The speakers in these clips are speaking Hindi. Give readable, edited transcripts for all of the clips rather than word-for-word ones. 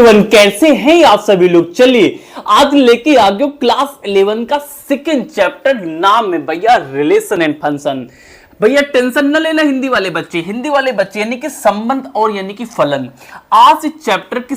एवरीवन, कैसे हैं आप सभी लोग। चलिए आज लेके आ गए क्लास 11 का सेकंड चैप्टर, नाम है भैया रिलेशन एंड फंक्शन। भैया टेंशन न लेना हिंदी वाले बच्चे यानी कि संबंध और यानी कि फलन। आज इस चैप्टर की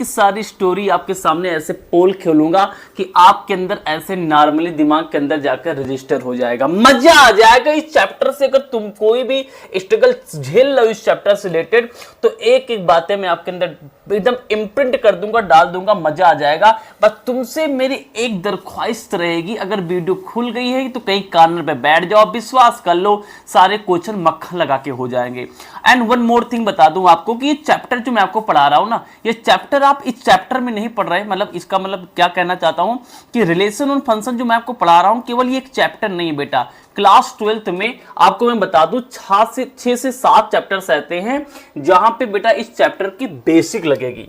सारी स्टोरी आपके सामने ऐसे पोल खेलूंगा कि आपके अंदर ऐसे नॉर्मली दिमाग के अंदर जाकर रजिस्टर हो जाएगा, मजा आ जाएगा इस चैप्टर से। अगर तुम कोई भी स्ट्रगल झेल लो इस चैप्टर से रिलेटेड तो एक एक बातें मैं आपके अंदर एकदम इम्प्रिंट कर दूंगा, डाल दूंगा, मजा आ जाएगा। बस तुमसे मेरी एक दरख्वास्त रहेगी, अगर वीडियो खुल गई है तो कहीं कॉर्नर पे बैठ जाओ, विश्वास कर लो सारे क्वेश्चन मक्खन लगा के हो जाएंगे। एंड वन मोर थिंग बता दूं आपको कि ये चैप्टर जो मैं आपको पढ़ा रहा हूं ना, ये चैप्टर आप इस चैप्टर में नहीं पढ़ रहे। मतलब इसका मतलब क्या कहना चाहता हूं कि रिलेशन और फंक्शन जो मैं आपको पढ़ा रहा हूं केवल ये एक चैप्टर नहीं है बेटा। क्लास 12th में आपको मैं बता दूं 6 से 7 चैप्टर्स रहते हैं जहां पे बेटा इस चैप्टर की बेसिक लगेगी।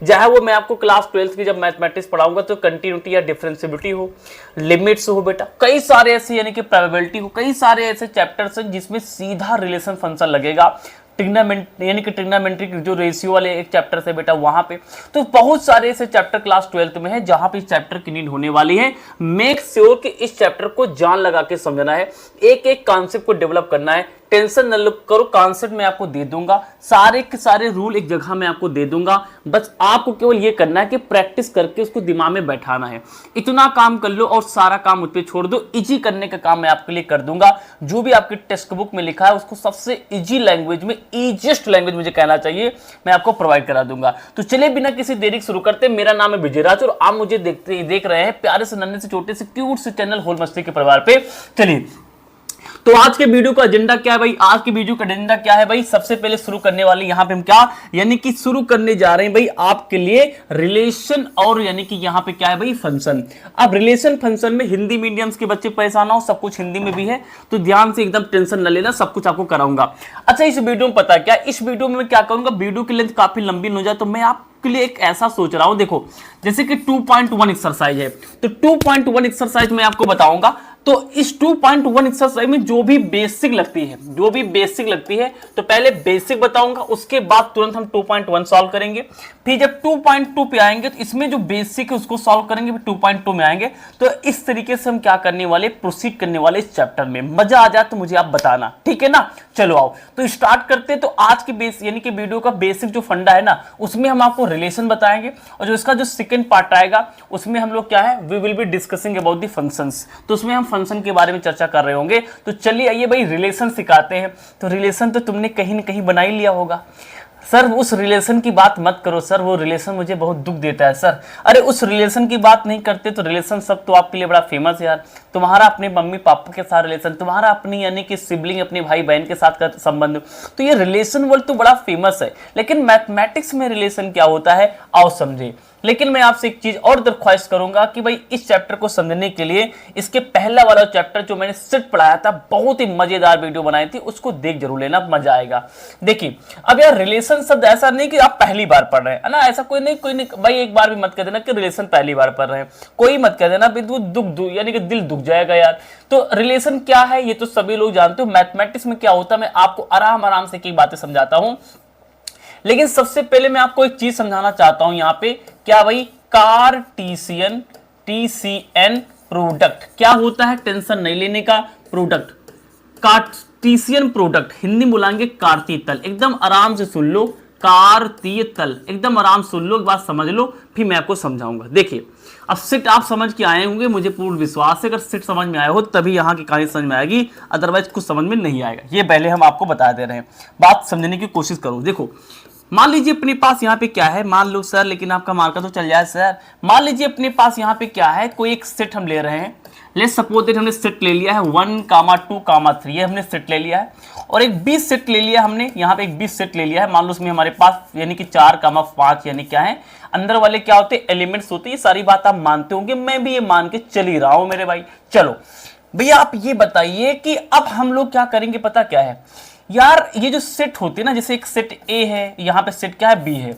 चाहे वो मैं आपको क्लास 12th की जब मैथमेटिक्स पढ़ाऊंगा तो कंटिन्यूटी या डिफरेंशियबिलिटी हो, लिमिट्स हो बेटा, कई सारे ऐसे यानी कि प्रोबेबिलिटी हो, कई सारे ऐसे चैप्टर्स हैं जिसमें सीधा रिलेशन फंक्शन लगेगा। यानी कि ट्रिग्नोमेट्रिक जो रेशियो वाले एक चैप्टर से बेटा वहां पे तो बहुत सारे ऐसे चैप्टर क्लास 12th में है जहां पे इस चैप्टर की नीड होने वाली है। मेक श्योर कि इस चैप्टर को जान लगा के समझना है, एक एक कॉन्सेप्ट को डेवलप करना है। टेंशन न लो करो, कॉन्सेप्ट मैं आपको दे दूंगा, सारे के सारे रूल एक जगह मैं आपको दे दूंगा। बस आपको केवल ये करना है कि प्रैक्टिस करके उसको दिमाग में बैठाना है। इतना काम कर लो और सारा काम मुझ पे छोड़ दो। इजी करने का काम मैं आपके लिए कर दूंगा। जो भी आपकी टेक्स्ट बुक में लिखा है उसको सबसे इजी लैंग्वेज में, इजीएस्ट लैंग्वेज मुझे कहना चाहिए, मैं आपको प्रोवाइड करा दूंगा। तो चलिए बिना किसी देरी शुरू करते, मेरा नाम है विजयराज और आप मुझे देख रहे हैं प्यारे से नन्हे से छोटे से क्यूट से चैनल होल मस्ती के परिवार पे। चलिए तो आज के वीडियो का एजेंडा क्या है भाई, आज के वीडियो का एजेंडा क्या है भाई। सबसे पहले शुरू करने वाले यहां पे हम क्या यानी कि शुरू करने जा रहे हैं भाई आपके लिए रिलेशन और यानी कि यहां पे क्या है भाई फंक्शन। अब रिलेशन फंक्शन में हिंदी मीडियम्स के बच्चे परेशान हो, सब कुछ हिंदी में भी है तो ध्यान से एकदम टेंशन न लेना, सब कुछ आपको कराऊंगा। अच्छा इस वीडियो में पता क्या, इस वीडियो में मैं क्या करूंगा, वीडियो की लेंथ काफी लंबी हो जाए तो मैं आपके लिए एक ऐसा सोच रहा हूं। देखो जैसे कि 2.1 एक्सरसाइज है तो 2.1 एक्सरसाइज मैं आपको बताऊंगा। तो इस 2.1 एक्सरसाइज में जो भी बेसिक लगती है तो पहले बेसिक बताऊंगा, उसके बाद तुरंत हम 2.1 सॉल्व करेंगे। फिर जब 2.2 पे आएंगे तो इसमें जो बेसिक है उसको सॉल्व करेंगे, फिर 2.2 में आएंगे। तो इस तरीके से हम क्या करने वाले, प्रोसीड करने वाले इस चैप्टर में। मजा आ जाए तो मुझे आप बताना, ठीक है ना। चलो आओ तो स्टार्ट करते हैं। तो आज के बेस यानी कि वीडियो का बेसिक जो फंडा है ना उसमें हम आपको रिलेशन बताएंगे और जो इसका जो सेकंड पार्ट आएगा उसमें हम लोग क्या है, we will be discussing about the functions. तो उसमें हम फंक्शन के बारे में चर्चा कर रहे होंगे। तो चलिए आइए भाई रिलेशन सिखाते हैं। तो रिलेशन तो तुमने कहीं ना कहीं बना ही लिया होगा। सर उस रिलेशन की बात मत करो सर, वो रिलेशन मुझे बहुत दुख देता है सर। अरे उस रिलेशन की बात नहीं करते तो रिलेशन सब तो आपके लिए बड़ा फेमस है यार। तुम्हारा अपने मम्मी पापा के साथ रिलेशन, तुम्हारा अपनी यानी कि सिबलिंग अपने भाई बहन के साथ का संबंध, तो ये रिलेशन वर्ल्ड तो बड़ा फेमस है। लेकिन मैथमेटिक्स में रिलेशन क्या होता है आओ समझे। लेकिन मैं आपसे एक चीज और दरख्वास्त करूंगा कि भाई इस चैप्टर को समझने के लिए इसके पहला वाला चैप्टर जो मैंने सिर्फ पढ़ाया था, बहुत ही मजेदार वीडियो बनाई थी, उसको देख जरूर लेना, मजा आएगा। देखिए अब यार रिलेशन शब्द ऐसा नहीं कि आप पहली बार पढ़ रहे हैं ना, ऐसा कोई नहीं भाई एक बार भी मत कह देना कि रिलेशन पहली बार पढ़ रहे हैं, कोई मत कह देना, दुख यानी कि दिल दुख जाएगा यार। तो रिलेशन क्या है ये तो सभी लोग जानते हो। मैथमेटिक्स में क्या होता है मैं आपको आराम से की बातें समझाता हूं। लेकिन सबसे पहले मैं आपको एक चीज समझाना चाहता हूं यहां पे, क्या भाई कार्टीसियन TCN प्रोडक्ट क्या होता है, टेंशन नहीं लेने का। प्रोडक्ट कार्टीसियन प्रोडक्ट हिंदी में बुलाएंगे कार्तीय तल, एकदम आराम से सुन लो, कार्तीय तल एकदम आराम सुन लो, एक बात समझ लो फिर मैं आपको समझाऊंगा। देखिए अब सिट आप समझ के आए होंगे, मुझे पूर्ण विश्वास है अगर सिट समझ में आए हो तभी यहाँ की कहानी समझ में आएगी, अदरवाइज कुछ समझ में नहीं आएगा। ये पहले हम आपको बता दे रहे हैं, बात समझने की कोशिश करो। देखो मान लीजिए अपने पास यहाँ पे क्या है, मान लो सर लेकिन आपका मार्कर तो चल जाए सर। मान लीजिए अपने पास यहाँ पे क्या है, कोई एक सेट हम ले रहे हैं। लेट्स सपोज दैट हमने सेट ले लिया है 1, 2, 3, ये हमने सेट ले लिया है और एक 20 सेट ले लिया हमने, यहाँ पे एक 20 सेट ले लिया है। मान लो उसमें हमारे पास यानी कि 4, 5 यानी क्या है, अंदर वाले क्या होते हैं, एलिमेंट्स होते हैं। ये सारी बात आप मानते होंगे, मैं भी ये मान के चल ही रहा हूं मेरे भाई। चलो भैया आप ये बताइए कि अब हम लोग क्या करेंगे, पता क्या है यार, ये जो सेट होते हैं ना, जैसे एक सेट ए है, यहाँ पे सेट क्या है B है,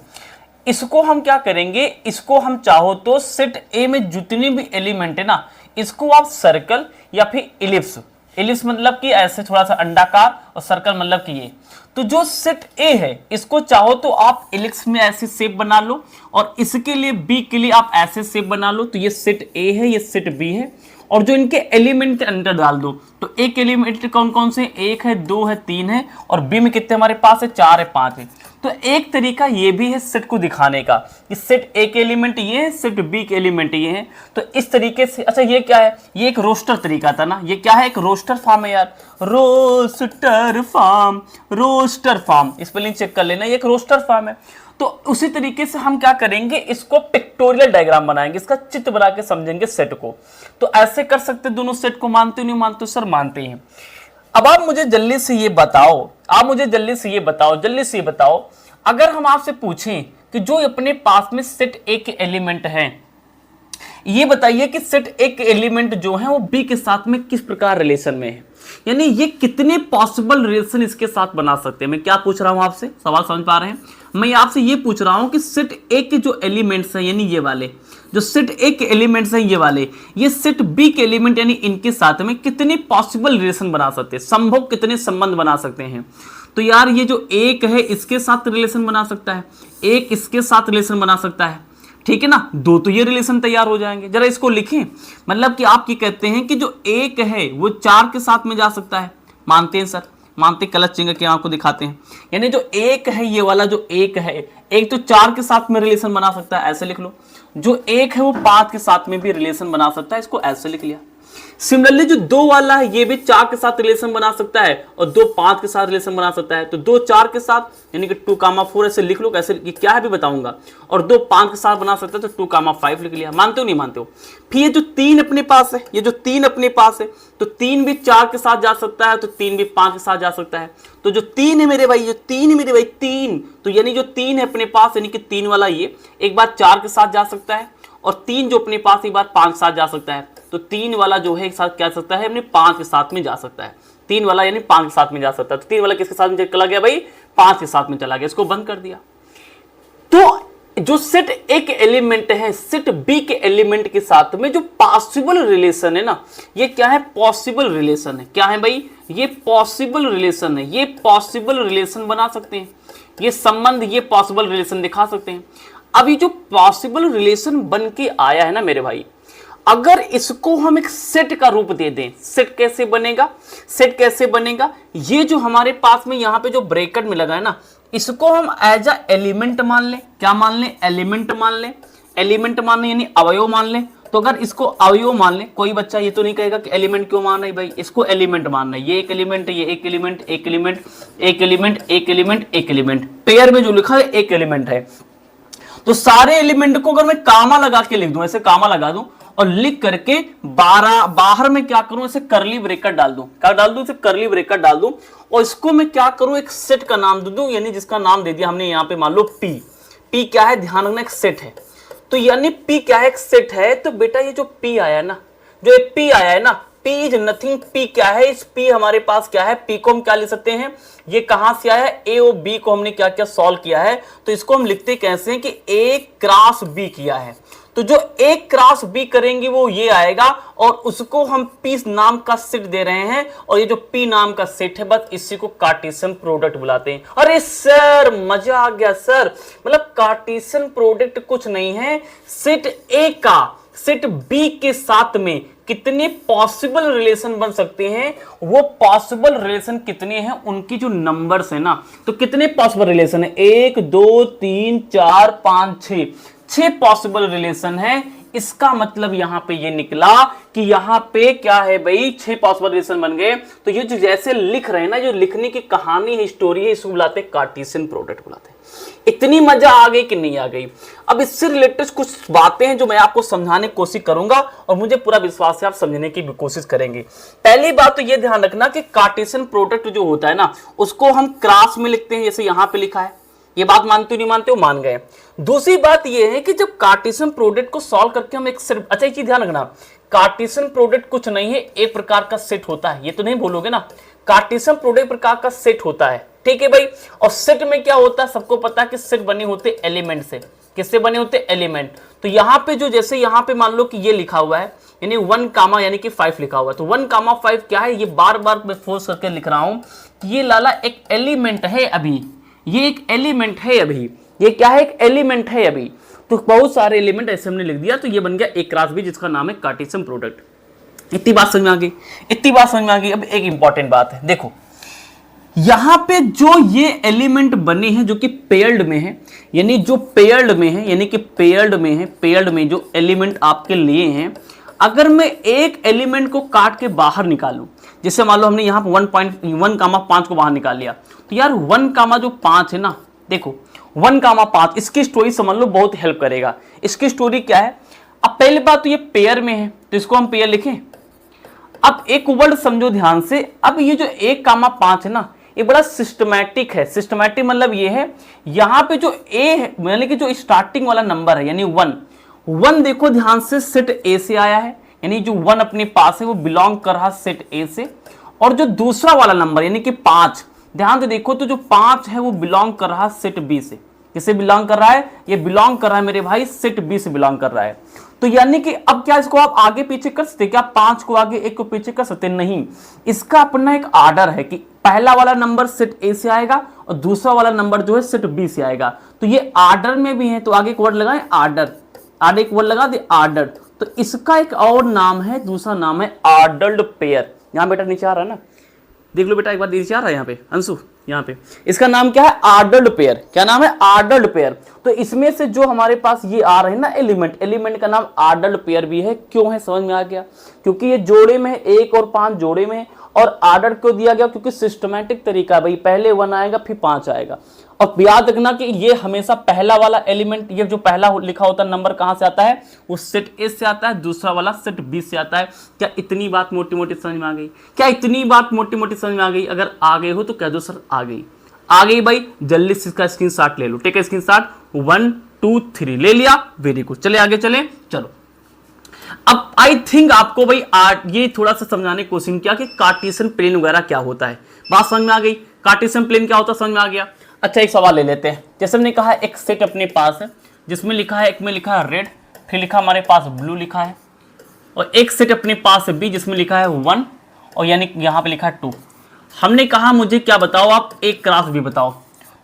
इसको हम क्या करेंगे, इसको हम चाहो तो सेट ए में जितने भी एलिमेंट है ना, इसको आप सर्कल या फिर इलिप्स एलिप्स मतलब कि ऐसे थोड़ा सा अंडाकार, और सर्कल मतलब कि ये। तो जो सेट ए है इसको चाहो तो आप एलिप्स में ऐसे शेप बना लो, और इसके लिए बी के लिए आप ऐसे शेप बना लो। तो ये सेट ए है, ये सेट बी है, और जो इनके एलिमेंट अंदर डाल दो। तो एक एलिमेंट कौन कौन से, एक है, दो है, तीन है, और बी में कितने हमारे पास है, चार है, पांच है। तो एक तरीका ये भी है सेट को दिखाने का कि सेट ए के एलिमेंट ये है, सेट बी के एलिमेंट ये है। तो इस तरीके से, अच्छा ये क्या है, ये एक रोस्टर तरीका था ना, ये क्या है, एक रोस्टर फॉर्म है यार, roster form, roster form, spelling check कर लेना, ये एक रोस्टर फॉर्म है। तो उसी तरीके से हम क्या करेंगे, इसको पिक्टोरियल डायग्राम बनाएंगे, इसका चित्र बना के समझेंगे सेट को। तो ऐसे कर सकते दोनों सेट को, मानते हो नहीं मानते हो? सर मानते हैं। अब आप मुझे जल्दी से ये बताओ, जल्दी से ये बताओ, अगर हम आपसे पूछें कि जो अपने पास में सेट ए के एलिमेंट हैं, ये बताइए कि सेट ए के एलिमेंट जो है वो बी के साथ में किस प्रकार रिलेशन में है, यानी ये कितने पॉसिबल रिलेशन इसके साथ बना सकते हैं। मैं क्या पूछ रहा हूं आपसे, सवाल समझ पा रहे हैं? मैं आपसे ये पूछ रहा हूं कि सेट ए के जो एलिमेंट्स हैं, यानी ये वाले जो सेट ए के एलिमेंट्स हैं, ये वाले, ये सेट बी के एलिमेंट यानी इनके साथ में कितने पॉसिबल रिलेशन बना सकते हैं, संभव कितने संबंध बना सकते हैं। तो यार ये जो एक है इसके साथ रिलेशन बना सकता है, एक इसके साथ रिलेशन बना सकता है, ठीक है ना, दो तो ये रिलेशन तैयार हो जाएंगे। जरा इसको लिखें, मतलब कि आप ये कहते हैं कि जो एक है वो चार के साथ में जा सकता है, मानते हैं सर? मानते, कलर चिन्ह के आपको दिखाते हैं, यानी जो एक है, ये वाला जो एक है, एक तो चार के साथ में रिलेशन बना सकता है, ऐसे लिख लो। जो एक है वो पांच के साथ में भी रिलेशन बना सकता है, इसको ऐसे लिख लिया। सिमिलरली जो दो वाला है ये भी चार के साथ रिलेशन बना सकता है, और दो पांच के साथ रिलेशन बना सकता है। तो दो चार के साथ यानी कि 2,4 ऐसे लिख लो, कैसे ये क्या है भी बताऊंगा, और दो पांच के साथ बना सकता है तो 2,5 लिख लिया। मानते हो नहीं मानते हो? फिर ये जो तीन अपने पास है, ये जो तीन अपने पास है, तो तीन भी चार के साथ जा सकता है, तो तीन भी पांच के साथ जा सकता है। तो जो तीन है मेरे भाई, जो तीन है मेरे भाई, तीन, तो यानी जो तीन है अपने पास, यानी कि तीन वाला ये एक बार चार के साथ जा सकता है, और तीन जो अपने पास एक बार पांच के साथ जा सकता है। तो तीन वाला जो है एक साथ क्या सकता है, अपने पांच के साथ में जा सकता है। तीन वाला यानी पांच के साथ में जा सकता है। तो तीन वाला किसके साथ में चला गया भाई, पांच के साथ में चला गया, इसको बंद कर दिया। तो जो सेट ए के एलिमेंट है, सेट बी के एलिमेंट के साथ में जो पॉसिबल रिलेशन है ना, ये क्या है, पॉसिबल रिलेशन है। क्या है भाई, ये पॉसिबल रिलेशन है, ये पॉसिबल रिलेशन बना सकते हैं, ये संबंध, ये पॉसिबल रिलेशन दिखा सकते हैं। अब ये जो पॉसिबल रिलेशन बन के आया है ना मेरे भाई, अगर इसको हम एक सेट का रूप दे दें, सेट कैसे बनेगा, सेट कैसे बनेगा, ये जो हमारे पास में यहाँ पे जो ब्रैकेट में लगा है ना, इसको हम एज अ एलिमेंट मान लें। क्या मान लें, एलिमेंट मान लें, एलिमेंट मान लें यानी अवयव मान लें। तो अगर इसको अवयव मान लें, कोई बच्चा ये तो नहीं कहेगा कि एलिमेंट क्यों मान रहे भाई, इसको एलिमेंट मानना है। ये एक एलिमेंट है, ये एक एलिमेंट, एक एलिमेंट, एक एलिमेंट, एक एलिमेंट, एक एलिमेंट, पेयर में जो लिखा है एक एलिमेंट है। तो सारे एलिमेंट को अगर मैं कामा लगा के लिख दूं, ऐसे कामा लगा दूं और लिख करके बाहर में क्या करूं, ऐसे करली ब्रेकेट डाल दूं। क्या डाल दूं, इसे करली ब्रेकेट डाल दूं, और इसको मैं क्या करूं, एक सेट का नाम दे दूं, यानी जिसका नाम दे दिया हमने यहाँ पे, मान लो पी। पी क्या है, ध्यान रखना, एक सेट है। तो यानी पी क्या है, एक सेट है। तो बेटा ये जो पी आया ना, जो एक पी आया है ना, पी इज नथिंग, पी क्या है, इस पी हमारे पास क्या है, पी को हम क्या लिख सकते हैं, ये कहां से आया है, ए और बी को हमने क्या क्या सॉल्व किया है। तो इसको हम लिखते कैसे हैं कि ए क्रॉस बी किया है। तो जो ए क्रॉस बी करेंगे वो ये आएगा, और उसको हम पी नाम का सेट दे रहे हैं, और ये जो पी नाम का सेट है बस इसी को कार्टेशियन प्रोडक्ट बुलाते हैं। अरे सर मजा आ गया सर, मतलब कार्टेशियन प्रोडक्ट कुछ नहीं है, सेट ए का सेट बी के साथ में कितने पॉसिबल रिलेशन बन सकते हैं, वो पॉसिबल रिलेशन कितने हैं, उनकी जो नंबर्स है ना, तो कितने पॉसिबल रिलेशन है, 1 2 3 4 5 6, 6 पॉसिबल रिलेशन है। इसका मतलब यहां पे ये निकला कि यहां पे क्या है भाई, 6 पॉसिबल रिलेशन बन गए। तो ये जो जैसे लिख रहे हैं ना, जो लिखने की कहानी है, स्टोरी है, इसको बुलाते हैं कार्टेशियन प्रोडक्ट बुलाते हैं। इतनी मजा आ गई कि नहीं आ गई? अब इससे रिलेटेड कुछ बातें हैं जो मैं आपको समझाने की कोशिश करूंगा, और मुझे पूरा विश्वास है आप समझने की भी कोशिश करेंगे। पहली बात तो ये ध्यान रखना कि कार्टेशियन प्रोडक्ट जो होता है ना, उसको हम क्रॉस में लिखते हैं, जैसे यहां पे लिखा है। ये बात मानते हो नहीं मानते हो, मान गए। दूसरी बात ये है कि जब कार्टेशियन प्रोडक्ट को सॉल्व करके हम एक सिर्फ, अच्छा एक चीज ध्यान रखना, कार्टेशियन प्रोडक्ट कुछ नहीं है, एक प्रकार का सेट होता है, ये तो नहीं भूलोगे ना, कार्टेशियन प्रोडक्ट प्रकार का सेट होता है, ठीक है भाई। और सेट में क्या होता है, सबको पता है कि सेट बने होते एलिमेंट से। किससे बने होते, एलिमेंट। तो यहां पे जो, जैसे यहां पे मान लो कि ये लिखा हुआ है, यानी 1 कामा यानी कि 5 लिखा हुआ है। तो 1 कामा 5 क्या है, ये बार बार मैं फोर्स करके लिख रहा हूं कि ये लाला एक एलिमेंट है अभी, ये एक एलिमेंट है अभी, ये क्या है, एक एलिमेंट है अभी। तो बहुत सारे एलिमेंट ऐसे हमने लिख दिया, तो ये बन गया A क्रॉस B जिसका नाम है कार्टेशियन प्रोडक्ट। इतनी बात समझ में आ गई, इतनी बात समझ में आ गई। अब एक इंपॉर्टेंट बात है, देखो यहां पे जो ये एलिमेंट बने हैं जो कि पेयर्ड में है, यानी जो पेयर्ड में है, यानी कि पेयर्ड में है, पेयर्ड में जो एलिमेंट आपके लिए हैं, अगर मैं एक एलिमेंट को काट के बाहर निकालूं, जैसे मान लो हमने यहां पर 1.1,5 को बाहर निकाल लिया, तो यार 1 कामा जो 5 है ना, देखो 1 कामा 5, इसकी स्टोरी समझ लो, बहुत हेल्प करेगा। इसकी स्टोरी क्या है, अब पहली बात तो ये पेयर में है, तो इसको हम पेयर लिखें। अब एक वर्ड समझो ध्यान से, अब ये जो 1 कामा 5 है ना, ये बड़ा सिस्टमैटिक है। सिस्टमैटिक मतलब ये है, यहां पे जो ए है, यानी कि जो स्टार्टिंग वाला नंबर है, यानी 1 देखो ध्यान से सेट ए से आया है, यानी जो 1 अपने पास है वो बिलोंग कर रहा सेट ए से। और जो दूसरा वाला नंबर यानी कि 5, ध्यान से देखो, तो जो 5 है वो बिलोंग कर रहा सेट बी से। किसे बिलोंग कर रहा है, ये बिलोंग कर रहा है मेरे भाई सेट बी से बिलोंग कर रहा है। तो यानी कि अब क्या इसको आप आगे पीछे कर सकते, क्या 5 को आगे 1 को पीछे कर सकते, नहीं। इसका अपना एक आर्डर है कि पहला वाला नंबर सेट ए से आएगा और दूसरा वाला नंबर जो है सेट बी से आएगा। तो ये आर्डर में भी है, तो आगे एक वर्ड लगाएं आर्डर, आगे एक वर्ड लगा दे आर्डर। तो इसका एक और नाम है, दूसरा नाम है आर्डर्ड पेयर। यहां बेटा नीचे आ रहा है ना, देख लो बेटा एक बार नीचे आ रहा है यहाँ पे अंशु, यहाँ पे इसका नाम क्या है, आर्डर्ड पेयर। क्या नाम है, आर्डर्ड पेयर। तो इसमें से जो हमारे पास ये आ रहे हैं ना एलिमेंट, एलिमेंट का नाम आर्डर्ड पेयर भी है। क्यों है समझ में आ गया, क्योंकि ये जोड़े में है, 1 और 5 जोड़े में है। और आर्डर क्यों दिया गया, क्योंकि सिस्टमैटिक तरीका है भाई, पहले 1 आएगा फिर 5 आएगा। और याद रखना कि ये हमेशा पहला वाला एलिमेंट, ये जो पहला लिखा होता है नंबर कहां से आता है, वो सेट ए से आता है, दूसरा वाला सेट बी से आता है। क्या इतनी बात मोटी मोटी समझ में आ गई, क्या इतनी बात मोटी मोटी समझ में आ गई? अगर आ गई हो तो कह दो सर आ गई। आ गई भाई, जल्दी से इसका स्क्रीनशॉट ले लो, टेक स्क्रीनशॉट, 1 2 3 ले लिया, वेरी गुड। चले आगे चले, चलो। अब आई थिंक आपको भाई ये थोड़ा सा समझाने की कोशिश किया कि कार्टेशियन प्लेन वगैरह क्या होता है, बात समझ में आ गई। कार्टेशियन प्लेन क्या होता है समझ में आ गया। अच्छा एक सवाल ले लेते हैं, जैसे हमने कहा एक सेट अपने पास है जिसमें लिखा है, एक में लिखा है रेड, फिर लिखा हमारे पास ब्लू लिखा है, और एक सेट अपने पास है बी जिसमें लिखा है 1 और यानी यहाँ पे लिखा है 2। हमने कहा मुझे क्या बताओ आप, एक क्रॉस बी बताओ।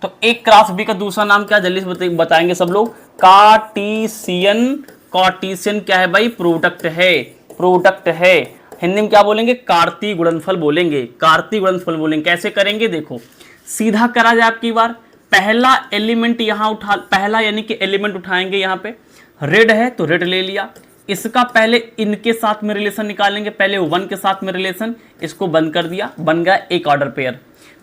तो एक क्रॉस बी का दूसरा नाम क्या, जल्दी से बताएंगे सब लोग, कार्टेशियन। कार्टेशियन क्या है भाई, प्रोडक्ट है, प्रोडक्ट है। हिंदी में क्या बोलेंगे, कार्तीय गुणनफल बोलेंगे, कार्तीय गुणनफल बोलेंगे। कैसे करेंगे, देखो सीधा करा जाए आपकी बार, पहला एलिमेंट यहां उठा, पहला यानी कि एलिमेंट उठाएंगे, यहां पे रेड है तो रेड ले लिया, इसका पहले इनके साथ में रिलेशन निकालेंगे, पहले 1 के साथ में रिलेशन, इसको बंद कर दिया, बन गया एक ऑर्डर पेयर।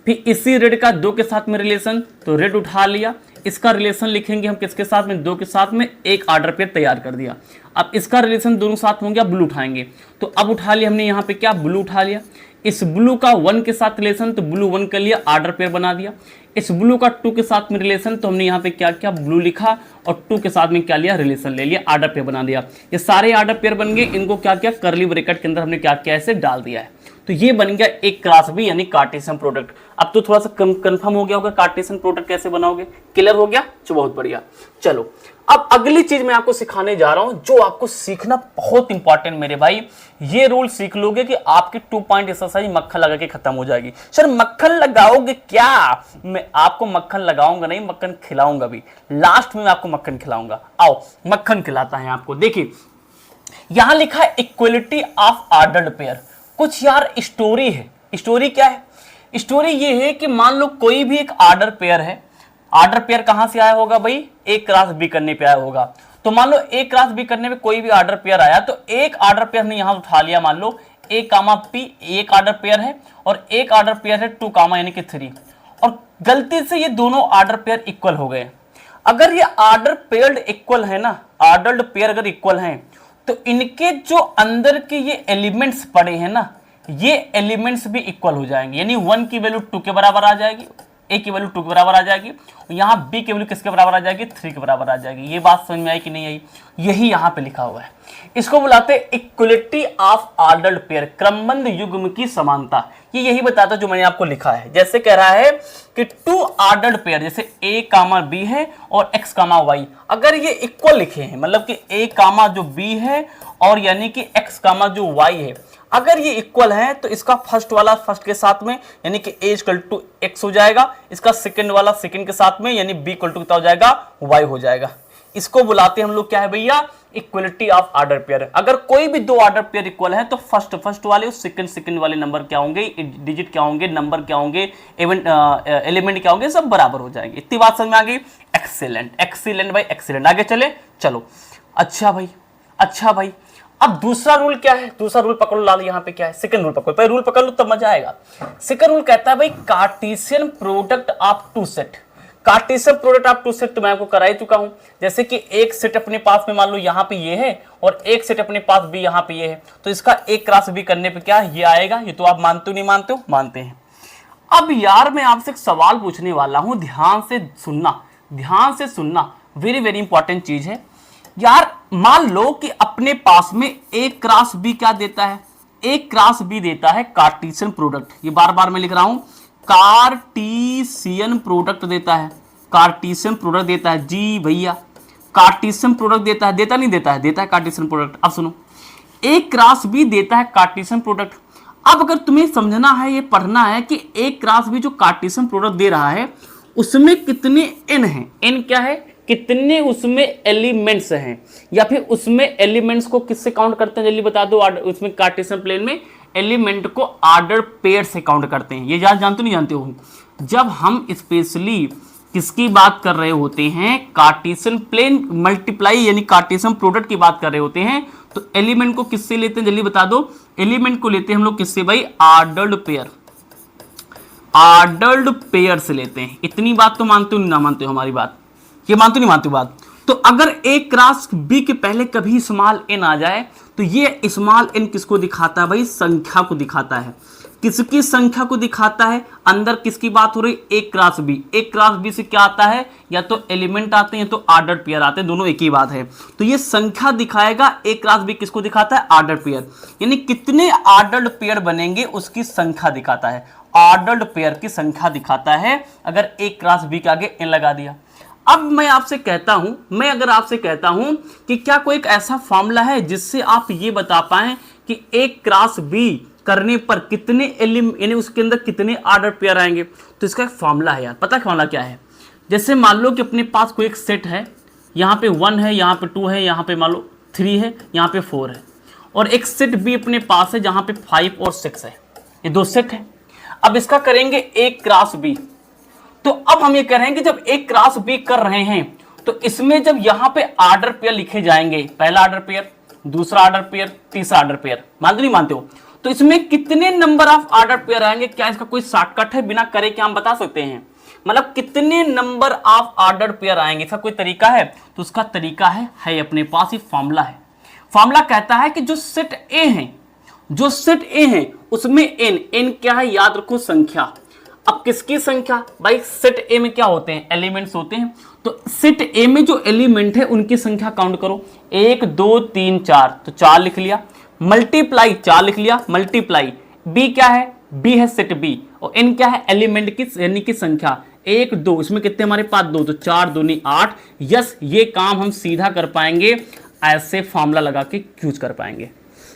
फिर इसी रेड का 2 के साथ में रिलेशन, तो रेड उठा लिया, इसका रिलेशन लिखेंगे हम किसके साथ में, 2 के साथ में, एक ऑर्डर पेयर तैयार कर दिया। अब इसका रिलेशन दोनों साथ हो गया, ब्लू उठाएंगे, तो अब उठा लिया हमने यहाँ पे क्या, ब्लू उठा लिया। इस ब्लू का 1 के साथ रिलेशन, तो ब्लू 1 कर लिया, ऑर्डर पेयर बना दिया। इस ब्लू का 2 के साथ में रिलेशन, तो हमने यहाँ पे क्या किया, ब्लू लिखा और 2 के साथ में क्या लिया, रिलेशन ले लिया, ऑर्डर पेयर बना दिया। ये सारे ऑर्डर पेयर बन गए, इनको क्या किया, करली ब्रैकेट के अंदर हमने क्या किया, ऐसे डाल दिया है। तो ये बन गया एक क्रॉस बी यानी कार्टेशियन प्रोडक्ट। अब तो थोड़ा सा कंफर्म हो गया होगा कार्टेशियन प्रोडक्ट कैसे बनाओगे, क्लियर हो गया, तो बहुत बढ़िया। चलो अब अगली चीज मैं आपको सिखाने जा रहा हूं, जो आपको सीखना बहुत इंपॉर्टेंट मेरे भाई। ये रूल सीख लोगे कि आपकी 2 पॉइंट एक्सरसाइज मक्खन लगा के खत्म हो जाएगी। सर मक्खन लगाओगे क्या, मैं आपको मक्खन लगाऊंगा नहीं, मक्खन खिलाऊंगा भी, लास्ट में मैं आपको मक्खन खिलाऊंगा। आओ मक्खन खिलाता है आपको। देखिए यहां लिखा है इक्वलिटी ऑफ ऑर्डर्ड पेयर। कुछ यार स्टोरी है, स्टोरी क्या है, स्टोरी ये है कि मान लो कोई भी एक ऑर्डर पेयर है, ऑर्डर पेयर कहां से आया होगा भाई, ए क्रॉस बी करने पे आया होगा। तो मान लो ए क्रॉस बी करने पे कोई भी ऑर्डर पेयर आया, तो एक ऑर्डर पेयर हमने यहां उठा लिया, मान लो ए कामा पी एक ऑर्डर पेयर है और एक ऑर्डर पेयर है 2 कामा यानी कि 3, और गलती से ये दोनों ऑर्डर पेयर इक्वल हो गए। अगर ये ऑर्डर पेयर इक्वल है ना, ऑर्डर्ड पेयर अगर इक्वल है, तो इनके जो अंदर के ये एलिमेंट्स पड़े हैं ना, ये एलिमेंट्स भी इक्वल हो जाएंगे, यानी 1 की वैल्यू 2 के बराबर आ जाएगी, ए की वैल्यू 2 के बराबर आ जाएगी, यहाँ b की वैल्यू किसके बराबर आ जाएगी, 3 के बराबर आ जाएगी। ये बात समझ में आई कि नहीं आई, यही यहाँ पे लिखा हुआ है। इसको बुलाते हैं इक्वलिटी ऑफ ऑर्डर्ड पेयर, क्रमबद्ध युग्म की समानता। ये यही बताता जो मैंने आपको लिखा है। जैसे कह रहा है कि टू ऑर्डर्ड पेयर, जैसे a कामा b है और x कामा y, अगर ये इक्वल लिखे हैं, मतलब कि a कामा जो b है और यानी कि x कामा जो y है, अगर ये इक्वल है तो इसका फर्स्ट वाला फर्स्ट के साथ में यानी कि a इक्वल टू x हो जाएगा, इसका सेकंड वाला सेकंड के साथ में यानी b इक्वल टू कितना हो जाएगा, y हो जाएगा। इसको बुलाते हैं हम लोग क्या है भैया, इक्वलिटी ऑफ ऑर्डर पेयर। अगर कोई भी दो ऑर्डर पेयर इक्वल है तो फर्स्ट वाले और सेकंड वाले नंबर क्या होंगे, डिजिट क्या होंगे, नंबर क्या होंगे, एलिमेंट क्या होंगे, सब बराबर हो जाएंगे। इतनी बात समझ में आ गई। एक्सीलेंट भाई एक्सीलेंट। आगे चले, चलो। अच्छा भाई अब दूसरा रूल क्या है, दूसरा रूल पकड़ लो लाल, यहाँ पे क्या है, सेकंड रूल पकड़ो, पहले रूल पकड़ लो तब मजा आएगा। सेकंड रूल कहता है भाई Cartesian product of two set. Cartesian product of two set तो मैं आपको करा ही चुका हूं। जैसे कि एक सेट अपने पास में मान लो यहाँ पे ये है और एक सेट अपने पास भी यहाँ पे ये है, तो इसका एक क्रॉस बी करने पे क्या ये आएगा। ये तो आप मानते हो नहीं मानते हो, मानते हैं। अब यार मैं आपसे एक सवाल पूछने वाला हूं, ध्यान से सुनना, वेरी वेरी इंपॉर्टेंट चीज है यार। मान लो कि अपने पास में एक क्रॉस बी क्या देता है, एक क्रॉस बी देता है कार्टेशियन प्रोडक्ट। ये बार बार मैं लिख रहा हूं, कार्टेशियन प्रोडक्ट देता है, कार्टेशियन प्रोडक्ट देता है जी भैया, कार्टेशियन प्रोडक्ट देता है, देता नहीं देता है, देता है कार्टेशियन प्रोडक्ट। अब सुनो, एक क्रॉस बी देता है कार्टेशियन प्रोडक्ट। अब अगर तुम्हें समझना है, ये पढ़ना है कि एक क्रॉस बी जो कार्टेशियन प्रोडक्ट दे रहा है उसमें कितने n हैं, n क्या है, कितने उसमें एलिमेंट्स हैं, या फिर उसमें एलिमेंट्स को किससे काउंट करते हैं जल्दी बता दो। उसमें कार्टेशियन प्लेन में एलिमेंट को ऑर्डर पेयर से काउंट करते हैं। ये जानते नहीं जानते हो, जब हम स्पेशली किसकी बात कर रहे होते हैं, कार्टेशियन प्लेन मल्टीप्लाई यानी कार्टेशियन प्रोडक्ट की बात कर रहे होते हैं, तो एलिमेंट को किससे लेते हैं जल्दी बता दो। एलिमेंट को लेते हैं हम लोग किससे भाई, ऑर्डर्ड पेयर, ऑर्डर्ड पेयर से लेते हैं। इतनी बात तो मानते हो ना मानते हो हमारी बात, ये मानते नहीं मानते हो बात। तो अगर एक क्रॉस बी के पहले कभी स्मॉल एन आ जाए तो ये स्मॉल एन किसको दिखाता है भाई, संख्या को दिखाता है। किसकी संख्या को दिखाता है, अंदर किसकी बात हो रही, एक क्रॉस बी। एक क्रॉस बी से क्या आता है, या तो एलिमेंट आते हैं या तो ऑर्डर्ड पेयर आते हैं, दोनों एक ही बात है। तो ये संख्या दिखाएगा, एक क्रॉस बी किसको दिखाता है, ऑर्डर्ड पेयर, यानी कितने ऑर्डर्ड पेयर बनेंगे उसकी संख्या दिखाता है, ऑर्डर्ड पेयर की संख्या दिखाता है अगर एक क्रॉस बी के आगे एन लगा दिया। अब मैं आपसे कहता हूं, मैं अगर आपसे कहता हूं कि क्या कोई एक ऐसा फॉर्मूला है जिससे आप ये बता पाएं कि एक क्रॉस बी करने पर कितने यानी उसके अंदर कितने ऑर्डर पेयर आएंगे, तो इसका एक फॉर्मूला है यार। पता है फॉर्मूला क्या है, जैसे मान लो कि अपने पास कोई एक सेट है, यहाँ पे 1 है, यहाँ पे 2 है, यहाँ पे मान लो 3 है, यहाँ पे 4 है, और एक सेट बी अपने पास है जहाँ पे 5 और 6 है। ये दो सेट है। अब इसका करेंगे एक क्रॉस बी। तो अब हम ये कह रहे हैं कि जब एक क्रॉस बी कर रहे हैं तो इसमें जब यहाँ पे ऑर्डर पेयर लिखे जाएंगे, पहला ऑर्डर पेयर, दूसरा ऑर्डर पेयर, तीसरा ऑर्डर पेयर, मानते नहीं मानते हो, तो इसमें कितने नंबर ऑफ ऑर्डर पेयर आएंगे, क्या इसका कोई शॉर्टकट है, बिना करे क्या हम बता सकते हैं, मतलब कितने नंबर ऑफ ऑर्डर पेयर आएंगे, इसका कोई तरीका है। तो उसका तरीका है अपने पास, ये फॉर्मूला है। फॉर्मूला कहता है कि जो सेट ए है, जो सेट ए है उसमें एन क्या है, याद रखो संख्या। अब किसकी संख्या भाई, सेट ए में क्या होते हैं, एलिमेंट्स होते हैं। तो सेट ए में जो एलिमेंट है उनकी संख्या काउंट करो, 1 2 3 4, तो 4 लिख लिया, मल्टीप्लाई 4 लिख लिया, मल्टीप्लाई बी क्या है, बी है सेट बी, और एन क्या है, एलिमेंट की यानी की संख्या 1 2, इसमें कितने हमारे पास 2, तो 4 दूनी 8। यस, ये काम हम सीधा कर पाएंगे, ऐसे फॉर्मूला लगा के यूज कर पाएंगे।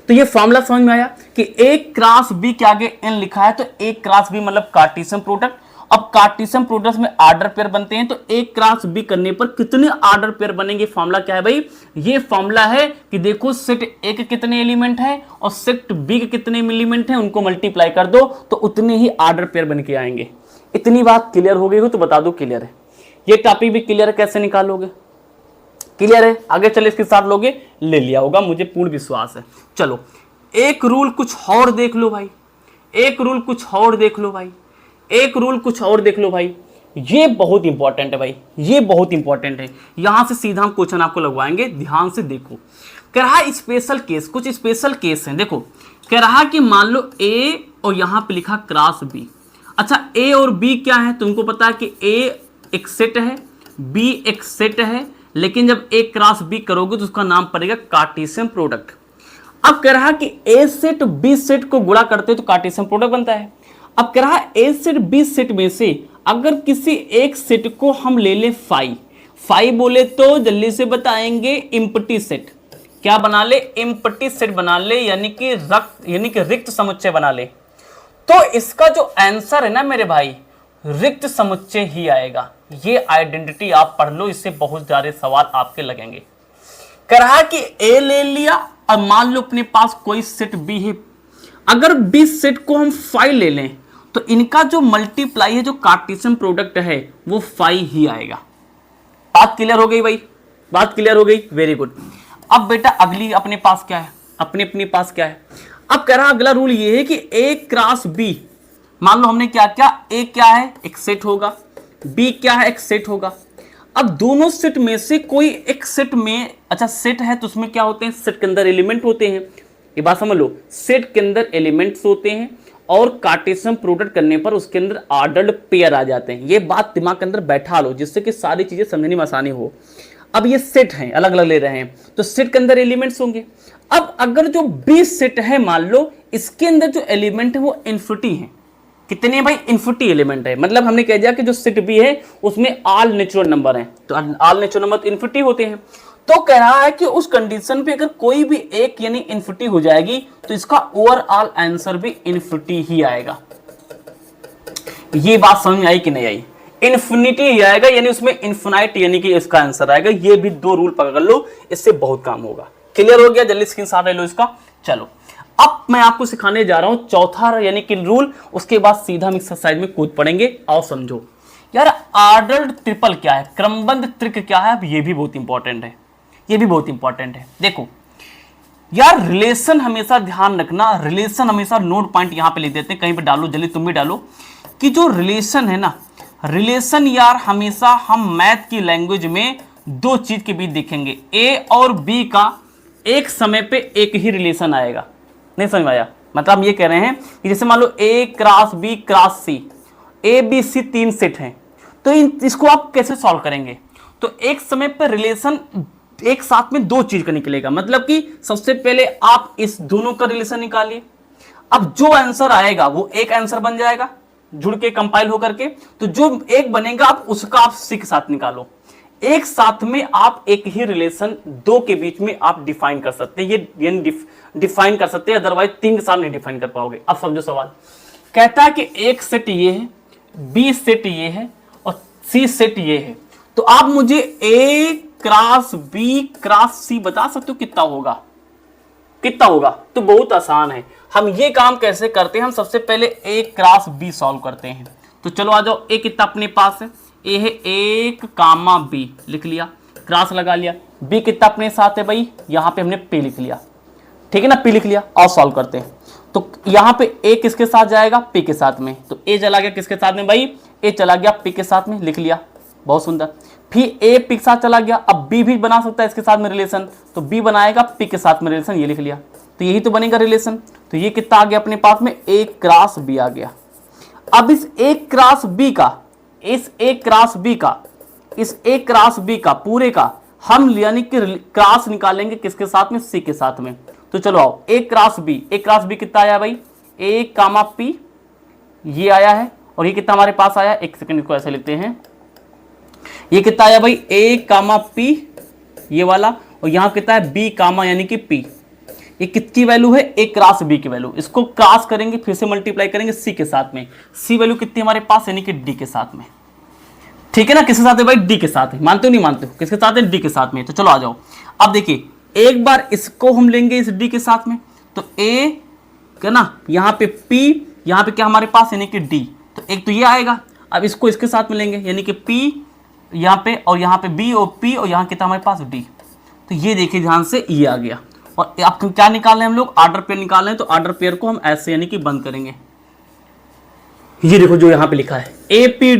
तो ये फॉर्मूला समझ में आया कि एक क्रॉस बी के आगे एन लिखा है, तो एक क्रॉस बी मतलब कार्टेशियन प्रोडक्ट। अब कार्टेशियन प्रोडक्ट में ऑर्डर पेयर बनते हैं, तो एक क्रॉस बी करने पर कितने ऑर्डर पेयर बनेंगे, फॉर्मूला क्या है भाई, ये फॉर्मूला है कि देखो सेट ए के कितने एलिमेंट हैं और सेट बी के कितने एलिमेंट हैं, उनको मल्टीप्लाई कर दो तो उतने ही ऑर्डर पेयर बन के आएंगे। इतनी बात क्लियर हो गई हो तो बता दो क्लियर है। ये टॉपिक भी क्लियर है, कैसे निकालोगे, क्लियर है, आगे चले इसके साथ लोगे, ले लिया होगा, मुझे पूर्ण विश्वास है। चलो एक रूल कुछ और देख लो भाई, एक रूल कुछ और देख लो भाई, एक रूल कुछ और देख लो भाई, ये बहुत इंपॉर्टेंट है भाई, ये बहुत इंपॉर्टेंट है। यहां से सीधा हम क्वेश्चन आपको लगवाएंगे, ध्यान से देखो। कह रहा है स्पेशल केस, कुछ स्पेशल केस हैं। देखो कह रहा कि मान लो ए और यहां पे लिखा क्रॉस बी। अच्छा ए और बी क्या है, तुमको पता है कि ए एक सेट है, बी एक सेट है, लेकिन जब ए क्रॉस बी करोगे तो उसका नाम पड़ेगा कार्टेशियन प्रोडक्ट। अब कह रहा कि ए सेट बी सेट को गुणा करते हैं तो कार्टेशियन प्रोडक्ट बनता है। अब कह रहा ए सेट बी सेट में से अगर किसी एक सेट को हम ले लें फाई, फाई बोले तो जल्दी से बताएंगे इम्पटी सेट, क्या बना ले, इम्पटी सेट बना ले, यानी कि रिक्त समुच्चय बना ले। तो इसका जो आंसर है ना मेरे भाई, रिक्त समुच्चय ही आएगा। ये आइडेंटिटी आप पढ़ लो, इससे बहुत सारे सवाल आपके लगेंगे। कह रहा कि ए ले लिया, अब मान लो अपने पास कोई सेट बी है, अगर बी सेट को हम फाई ले लें तो इनका जो मल्टीप्लाई है, जो कार्टेशियन प्रोडक्ट है, वो फाई ही आएगा। बात क्लियर हो गई भाई, बात क्लियर हो गई, वेरी गुड। अब बेटा अगली अपने पास क्या है, अपने पास क्या है, अब कह रहा अगला रूल ये है कि ए क्रॉस बी, मान लो हमने क्या क्या, ए क्या है एक सेट होगा, बी क्या है एक सेट होगा। अब दोनों सेट में से कोई एक सेट में, अच्छा सेट है तो उसमें क्या होते हैं, सेट के अंदर एलिमेंट होते हैं, ये बात समझ लो, सेट के अंदर एलिमेंट्स होते हैं और कार्टेशियन प्रोडक्ट करने पर उसके अंदर ऑर्डर्ड पेयर आ जाते हैं। ये बात दिमाग के अंदर बैठा लो जिससे कि सारी चीजें समझने में आसानी हो। अब ये सेट हैं, अलग अलग ले रहे हैं, तो सेट के अंदर एलिमेंट्स होंगे। अब अगर जो बी सेट है, मान लो इसके अंदर जो एलिमेंट है वो इन्फिनिटी है। कितने भाई, इन्फिनिटी एलिमेंट है, मतलब हमने कह दिया कि जो सेट बी है उसमें ऑल नेचुरल नंबर है, तो ऑल नेचुरल नंबर इन्फिनिटी होते हैं। तो कह रहा है कि उस कंडीशन पे अगर कोई भी एक यानी इन्फिनिटी हो जाएगी तो इसका ओवरऑल आंसर भी इन्फिनिटी ही आएगा। ये बात समझ में आई कि नहीं आई, इन्फिनिटी ही आएगा, यानी उसमें इन्फिनाइट यानी कि इसका आंसर आएगा। ये भी दो रूल पकड़ लो, इससे बहुत काम होगा। क्लियर हो गया, जल्दी स्क्रीनशॉट ले लो इसका। चलो अब मैं आपको सिखाने जा रहा हूं चौथा यानी कि रूल, उसके बाद सीधा हम एक्सरसाइज में कूद पड़ेंगे। आओ समझो यार, ऑर्डर्ड ट्रिपल क्या है, क्रमबद्ध त्रिक क्या है, अब ये भी बहुत इंपॉर्टेंट है, ये भी बहुत इंपॉर्टेंट है। देखो यार, रिलेशन हमेशा ध्यान रखना, रिलेशन हमेशा नोट पॉइंट यहां पे लिख देते हैं, कहीं पे डालो, जल्दी तुम भी डालो कि जो रिलेशन है ना, रिलेशन यार हमेशा हम मैथ की लैंग्वेज में दो चीज के बीच देखेंगे, ए और बी का एक समय पे एक ही रिलेशन आएगा। नहीं समझ में आया, मतलब हम ये कह रहे हैं कि जैसे मान लो A cross B cross C, A B C तीन सेट हैं, तो इसको आप कैसे सॉल्व करेंगे, तो एक समय पर रिलेशन एक साथ में दो चीज का निकलेगा, मतलब कि सबसे पहले आप इस दोनों का रिलेशन निकालिए, अब जो आंसर आएगा वो एक आंसर बन जाएगा जुड़ के कंपाइल होकर के, तो जो एक बनेगा आप उसका आप सी के साथ निकालो, एक साथ में आप एक ही रिलेशन दो के बीच में आप डिफाइन कर सकते हैं, ये डिफाइन कर सकते हैं, अदरवाइज तीन के साथ नहीं डिफाइन कर पाओगे। अब समझो सवाल, कहता है कि एक सेट ये है, बी सेट ये है और सी सेट ये है, तो आप मुझे ए क्रॉस बी क्रॉस सी बता सकते हो कितना होगा, कितना होगा, तो बहुत आसान है। हम ये काम कैसे करते हैं, हम सबसे पहले ए क्रॉस बी सॉल्व करते हैं। तो चलो आ जाओ, ए कितना अपने पास है, ए है एक कामा बी, लिख लिया, क्रॉस लगा लिया, बी कितना अपने साथ है भाई, यहां पे हमने पी लिख लिया, ठीक है ना, पी लिख लिया, और सॉल्व करते हैं। तो यहां पे ए किसके साथ जाएगा, पी के साथ में, तो ए चला गया किसके साथ में भाई, ए चला गया पी के साथ में, लिख लिया, बहुत सुंदर। फिर ए पी के साथ चला गया, अब बी भी बना सकता है इसके साथ में रिलेशन, तो बी बनाएगा पी के साथ में रिलेशन, ये लिख लिया, तो यही तो बनेगा रिलेशन। तो ये कितना आ गया अपने पास में, ए क्रॉस बी आ गया। अब इस ए क्रॉस बी का, इस ए क्रॉस बी का, इस ए क्रॉस बी का पूरे का हम यानी कि क्रॉस निकालेंगे किसके साथ में, सी के साथ में। तो चलो आओ, ए क्रॉस बी कितना आया भाई, ए कामा पी ये आया है, और ये कितना हमारे पास आया, एक सेकंड इसको ऐसे लिखते हैं, ये कितना आया भाई, ए कामा पी ये वाला, और यहां कितना है बी कामा यानी कि पी, ये कितनी वैल्यू है, ए क्रॉस बी की वैल्यू, इसको क्रॉस करेंगे फिर से मल्टीप्लाई करेंगे सी के साथ में, सी वैल्यू कितनी हमारे पास यानी कि डी के साथ में, ठीक है ना, किसके साथ है भाई, डी के साथ है, मानते हो नहीं मानते हो, किसके साथ है, डी के साथ में। तो चलो आ जाओ, अब देखिए एक बार इसको हम लेंगे इस डी के साथ में, तो ए क्या ना, यहाँ पे पी, यहाँ पे क्या हमारे पास यानी कि डी, तो एक तो ये आएगा, अब इसको इसके साथ में लेंगे यानी कि पी यहाँ पे, और यहाँ पे बी और पी, और यहाँ कितना हमारे पास डी, तो ये देखिए ध्यान से ये आ गया। और अब क्या निकाल रहे हैं हम लोग, ऑर्डर पेयर निकाल रहे हैं, तो ऑर्डर पेयर को हम ऐसे यानी कि बंद करेंगे, ये देखो जो यहाँ पे लिखा है ए पी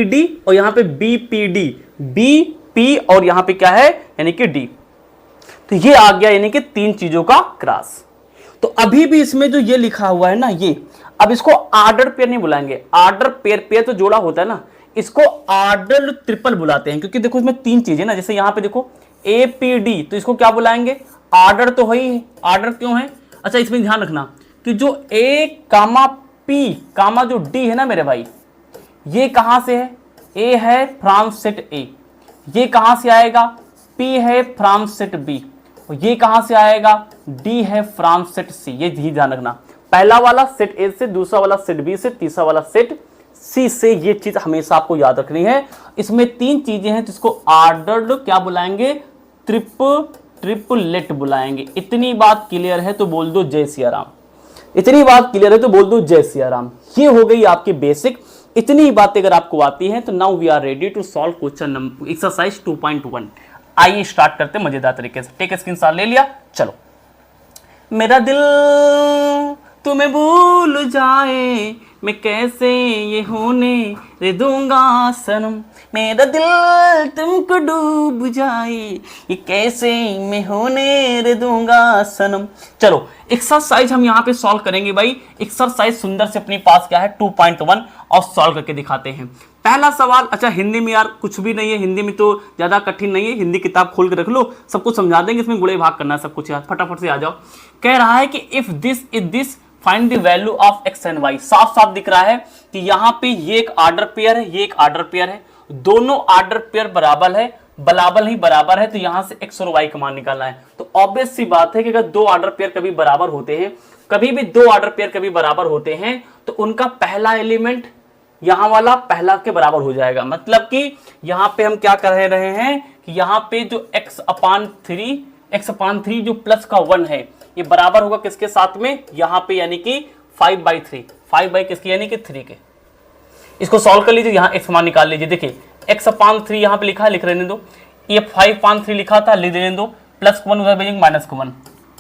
डी और यहाँ पे बी पी और यहाँ पे क्या है यानी कि डी, तो ये आ गया यानी कि तीन चीजों का क्रॉस। तो अभी भी इसमें जो ये लिखा हुआ है ना, ये अब इसको ऑर्डर पेयर नहीं बुलाएंगे, ऑर्डर पेयर तो जोड़ा होता है ना, इसको ऑर्डर्ड ट्रिपल बुलाते हैं, क्योंकि देखो इसमें तीन चीजें ना, जैसे यहां पे देखो APD, तो इसको क्या बुलाएंगे, ऑर्डर तो है ही, ऑर्डर क्यों है। अच्छा इसमें ध्यान रखना कि जो A कामा P कामा जो D है ना मेरे भाई, ये कहां से है, A है फ्रॉम सेट A, ये कहां से आएगा, P है फ्रॉम सेट B, और ये कहां से आएगा, D है फ्रॉम सेट C। ये ध्यान रखना, पहला वाला सेट A से, दूसरा वाला सेट B से, तीसरा वाला सेट C से, ये चीज हमेशा आपको याद रखनी है। इसमें तीन चीजें हैं जिसको ऑर्डर्ड क्या बुलाएंगे, ट्रिपलेट बुलाएंगे। इतनी बात क्लियर है तो बोल दो जय सिया राम, इतनी बात क्लियर है तो बोल दो जय सिया राम। ये हो गई आपकी बेसिक, इतनी बातें अगर आपको आती हैं तो now we are ready to solve question number exercise 2.1। आइए स्टार्ट करते हैं मजेदार तरीके से। टेक स्क्रीनशॉट ले लिया, चलो। मेरा दिल तुम्हें भूल जाए, मैं कैसे ये होने रे दूंगा सनम, मेरा दिल तुमको डूब जाए, ये कैसे मैं होने रे दूंगा सनम। चलो एक्सरसाइज हम यहाँ पे सॉल्व करेंगे भाई। एक्सरसाइज सुंदर से अपने पास क्या है 2.1 और सॉल्व करके दिखाते हैं। पहला सवाल, अच्छा हिंदी में यार कुछ भी नहीं है, हिंदी में तो ज्यादा कठिन नहीं है, हिंदी किताब खोल के रख लो, सब कुछ समझा देंगे, इसमें गुणे भाग करना है सब कुछ यार, फटाफट से आ जाओ। कह रहा है कि if this is this find the value of X and Y. साफ साफ दिख रहा है कि यहाँ पे ये एक ऑर्डर पेयर है, ये एक ऑर्डर पेयर है, दोनों ऑर्डर पेयर बराबर है, बराबर ही बराबर है, तो यहां से एक्स और वाई का मान निकालना है। तो ऑब्वियस सी बात है कि अगर दो ऑर्डर पेयर कभी बराबर होते हैं, कभी भी दो ऑर्डर पेयर कभी बराबर होते हैं, तो उनका पहला एलिमेंट यहां वाला पहला के बराबर हो जाएगा। मतलब कि यहां पे हम क्या कर रहे हैं कि यहां पे जो x अपान थ्री जो प्लस का 1 है, ये बराबर होगा किसके साथ में, यहां पे यानी कि 5/3, 5 बाई किसके यानी कि 3 के। इसको सॉल्व कर लीजिए, यहां x मान निकाल लीजिए। देखिए x अपान 3 यहां पे लिखा है, लिख रहने दो, ये 5/3 लिखा था, लिख देने दो, प्लस 1 उधर भेजेंगे माइनस 1,